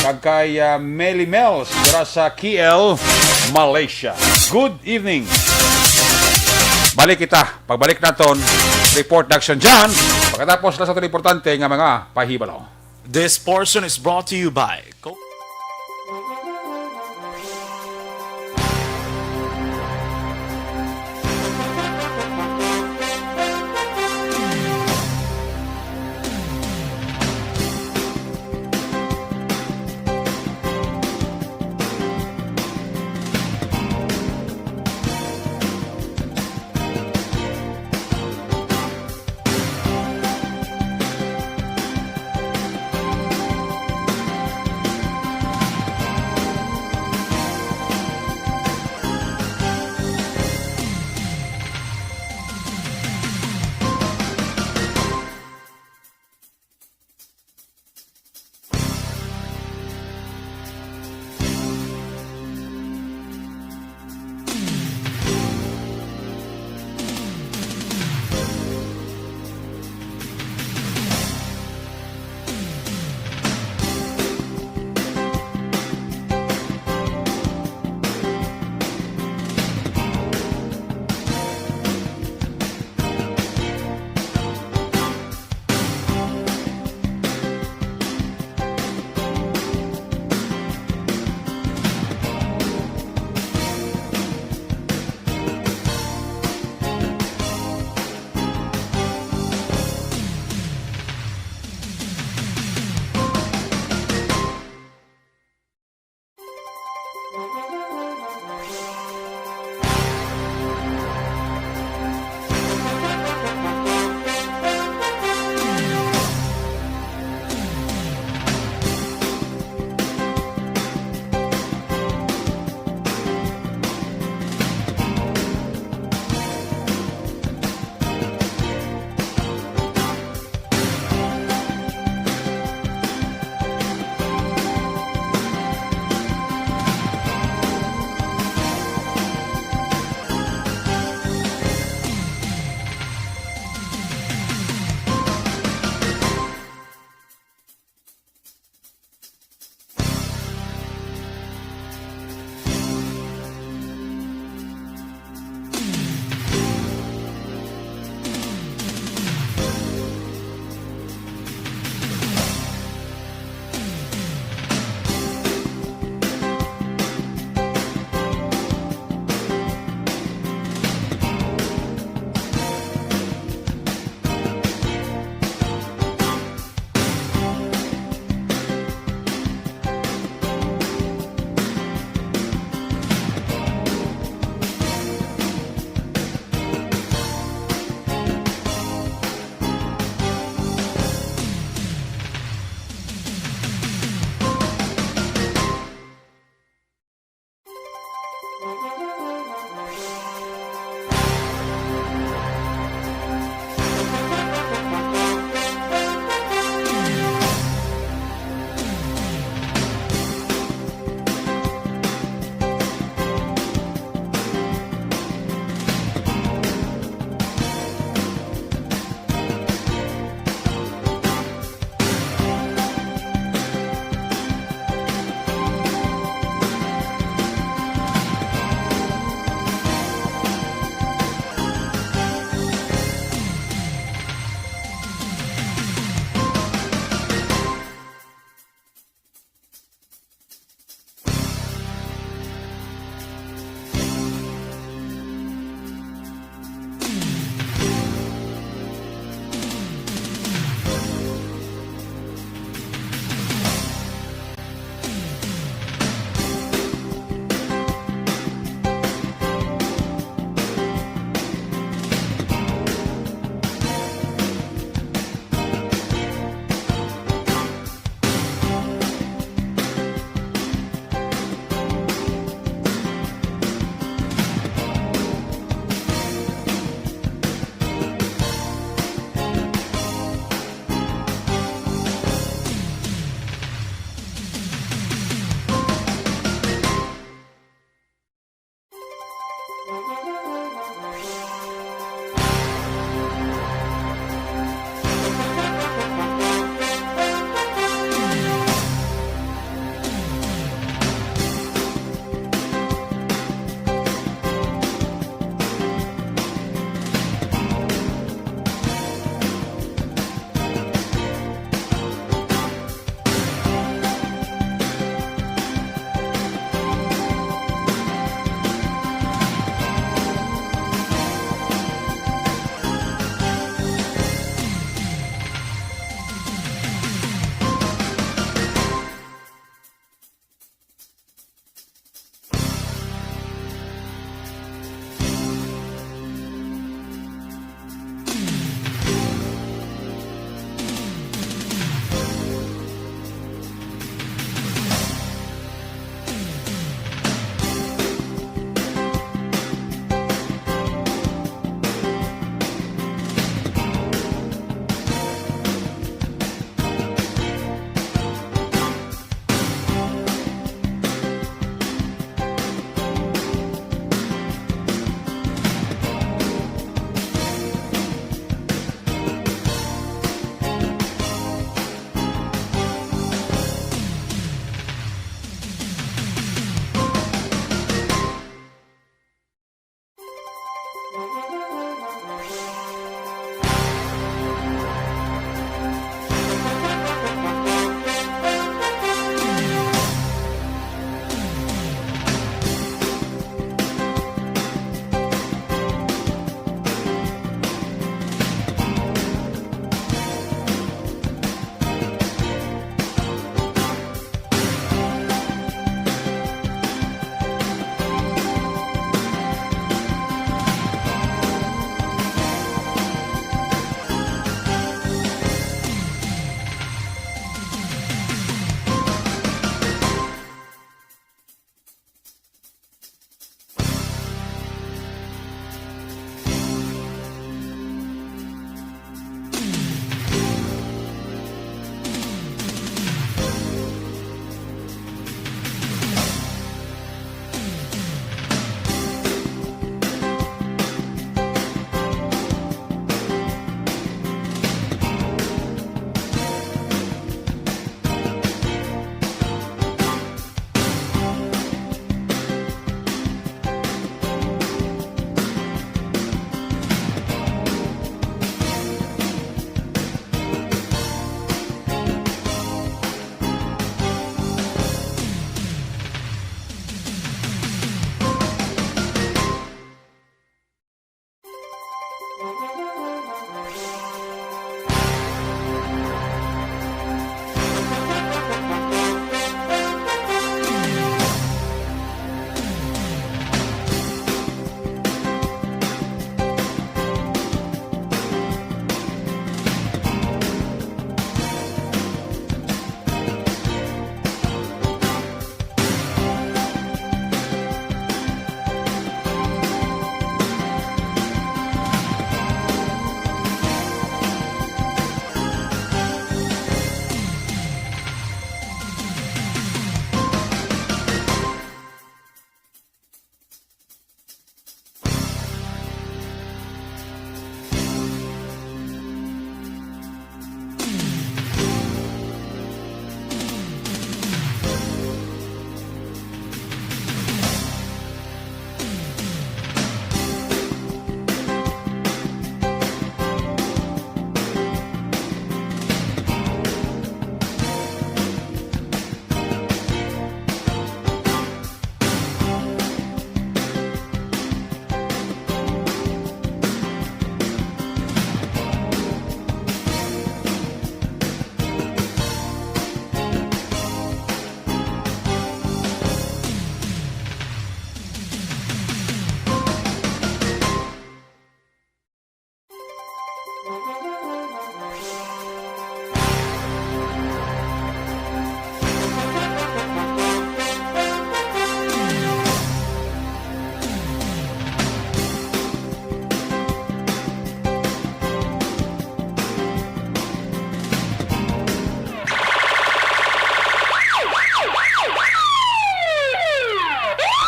Kag kay Melly Mels dira sa KL, Malaysia. Good evening. Balik kita. Pagbalik naton, report action dyan. Pagkatapos na sa ito importante nga mga pahibalaw. This portion is brought to you by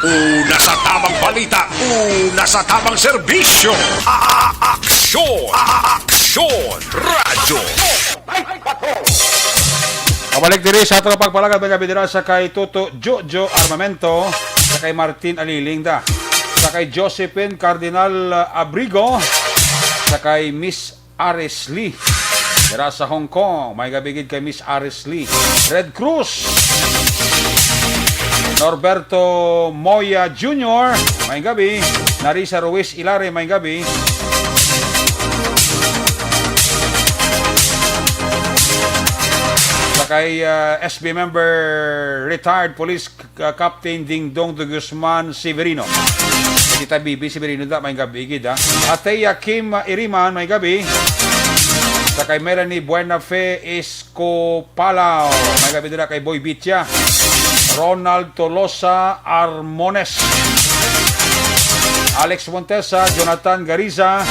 Una sa tamang balita, una sa tamang serbisyo. Aksyon! Aksyon! Radyo! Pabalik diri sa atong pagpalagad mga bidira sa kay Tuto Jojo Armamento, sa kay Martin Alilingda, sa kay Josephine Cardinal Abrigo, sa kay Miss Aris Lee. Dira sa Hong Kong, may gabigid kay Miss Aris Lee. Red Cruz, Norberto Moya Jr., may gabi. Narisa Ruiz Ilare, may gabi. Kay SB member retired police Captain Dingdong de Guzman Severino. Kita Bibi Severino da may gabi gid ha. Ateya Kim Iriman may gabi. Sa kay Melanie Buenafe Escopalao may gabi dira kay Boy Bitya. Ronald Tolosa Armones. Alex Montesa, Jonathan Gariza,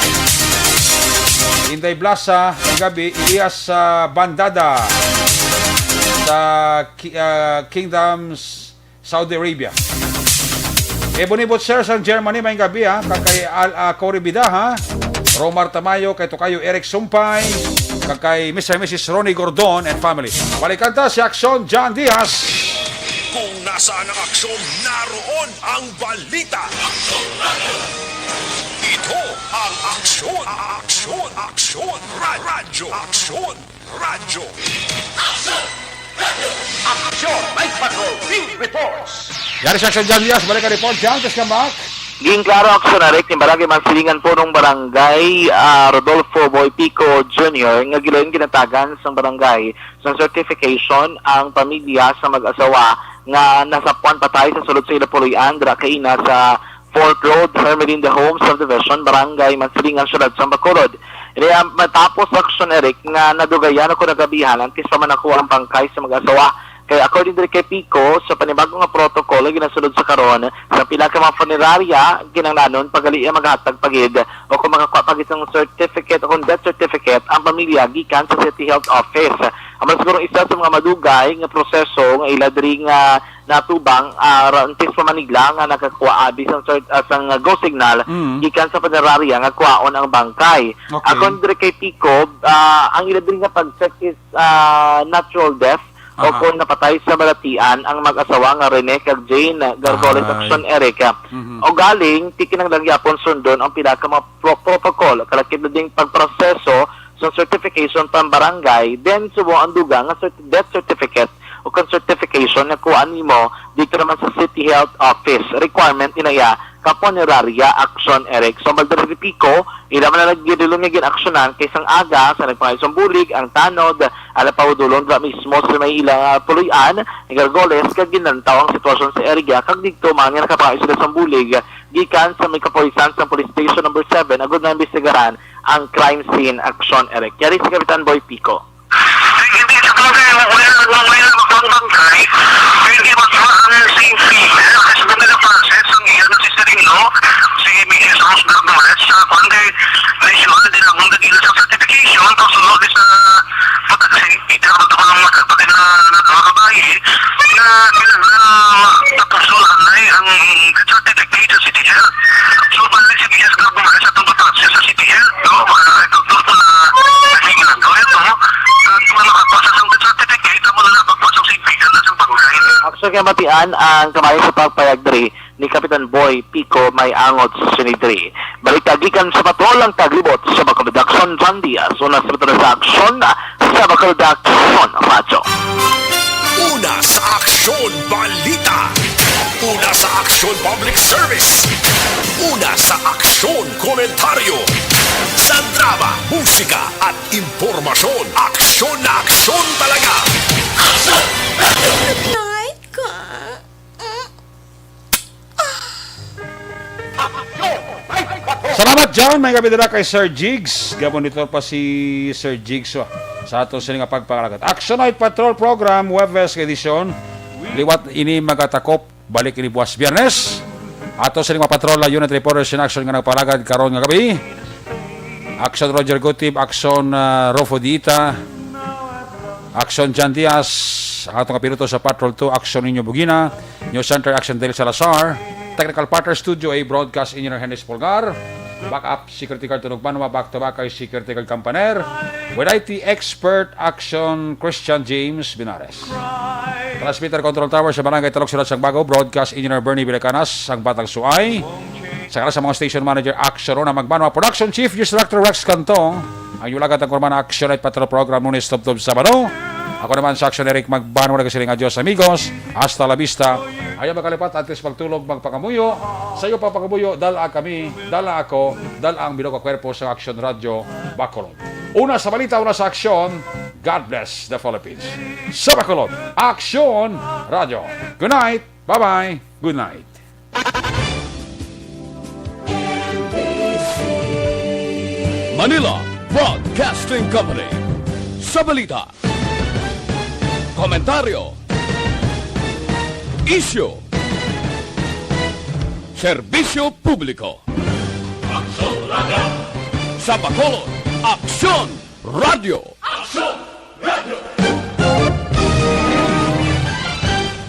Inday Blasa may gabi. Elias Bandada sa Kingdoms, Saudi Arabia. Ebony Butcher sa Germany, may gabi ha. Kakay Cory Bida ha. Romar Tamayo, kay Tokayo Eric Sumpay, kakay Mr. and Mrs. Ronnie Gordon and family. Balikan ta si Aksyon John Diaz. Kung nasaan ang aksyon, naroon ang balita. Ito ang aksyon. Aksyon. Aksyon. Radyo. Aksyon. Radyo. Action! Night Patrol! Field Reports! Yari sa Aksyon John Diaz, balik ka report John, tapos ka back. Ging klaro aksyon na rin, barangay Mansilingan po ng barangay Rodolfo Boy Pico Jr. nga giloyin ginatagan sa barangay sa certification ang pamilya sa mag-asawa nga nasapuan patay sa sulod sa Ilapuloyan, Drakaina sa Fort Road, Hermelinda Homes Subdivision, barangay Mansilingan, Syudad sa Bacolod. Matapos aksyon Eric nga nadugayan ako nagabihan ang kisa man nakuha ang bangkay sa mag-asawa. Kaya according to kay Pico, sa panibagong nga protocol ginasunod sa karon sa pila ka mga funerarya kinanglanon pagali maghatag pagid o kung makakuha pagid ng certificate o kung death certificate ang pamilya gikan sa City Health Office. Amo siguro isa sa mga madugay nga proseso nga ila diri nga natubang rantis pa Manigla nga nakakuha abi sang go signal gikan sa funerarya nga kuhaon ang bangkay. Okay. According to kay Pico, ang ila diri nga pag-check is natural death. O kung napatay sa balatian ang mag-asawa nga Rene kag Jane Gargoles Action Erica. O galing tikinanglagyapon sundon ang pinaka mga protocol kalakip na ding pagproseso sa certification pang barangay, then subo ang duga nga death certificate o kung certification na kuhaan nimo dito naman sa City Health Office. Requirement inaya kaponerarya action Eric. So magdari Pico, ila man na nagdulong nga ginaksyonan kaysang aga sa nagpangaisang bulig ang tanod ala pawdulong dra mismo sa may ilang puluyan ni Gargoles kag ginantaw ang sitwasyon sa area kag dito mga nakapangaisang sa bulig gikan sa may kapulisan sa police station number 7 agud na imbestigaran ang crime scene action Eric. Yari si Kapitan Boy Pico. Hindi sa kanya wala magbangkay, hindi ang same female kasi na process ang iyan si Serino, si Mrs. Rose Gargoles sa kundi national din ang naging sa certification kasunod sa pagkakasipit ang ng magkapatid na nagkakabayi na tapasulan na ang certificate sa City Health. So balik si Mrs. Gargoles sa itong process sa City Health, doktor po na nahingilan ko ito, Aksyon kay matian ang kamay sa pagpayag diri ni Kapitan Boy Pico may angot sa sinidri. Balik tagikan sa patrol ang taglibot sa Bacolod Action John Diaz. Una sa aksyon sa Bacolod Action Radyo. Una sa aksyon balita. Una sa aksyon public service. Una sa aksyon komentaryo. Sa drama, musika at impormasyon. Aksyon na aksyon talaga. Aksyon! Night ka. Salamat John, may gabi dira kay Sir Jigs. Gabon dito pa si Sir Jigs sa ato sa nga pagpangalagat. Action Night Patrol Program Webes edisyon. Liwat ini magatakop balik ini buwas Biyernes. Ato sa nga patrol la unit reporters in action nga nagpalagad karon nga gabi. Action Roger Gutib, Action Rofo Diita, Action John Diaz, ato nga piloto sa Patrol 2, Action Ninyo Bugina, News Center Action Del Salazar, Technical Partner Studio A, Broadcast Engineer Henry Polgar. Backup Security Guard Tunog Manwa, back to back kay Security Guard Campaner. With IT Expert Action Christian James Binares. Transmitter Control Tower sa Barangay Talok Sulat Sang Bago, Broadcast Engineer Bernie Villacanas, ang Batang Suay. Sa mga Station Manager Action na Magbanwa, Production Chief Director Rex Cantong, ang yulagat ng Kurman Action at Patrol Program Lunes Top Sabado. Ako naman sa Action Eric Magbanwa, nagkasiling adios amigos, hasta la vista. Ayaw magkalipat at least magtulog, magpakamuyo. Sa iyo papakamuyo, dala kami, dala ako, dala ang bilog kwerpo sa Action Radio Bacolod. Una sa balita, una sa aksyon, God bless the Philippines. Sa Bacolod, Action Radio. Good night, bye-bye, good night. Manila Broadcasting Company. Sa balita, komentaryo, isyu, serbisyo publiko. Aksyon Radio. Sa Bacolod, Aksyon Radio. Aksyon!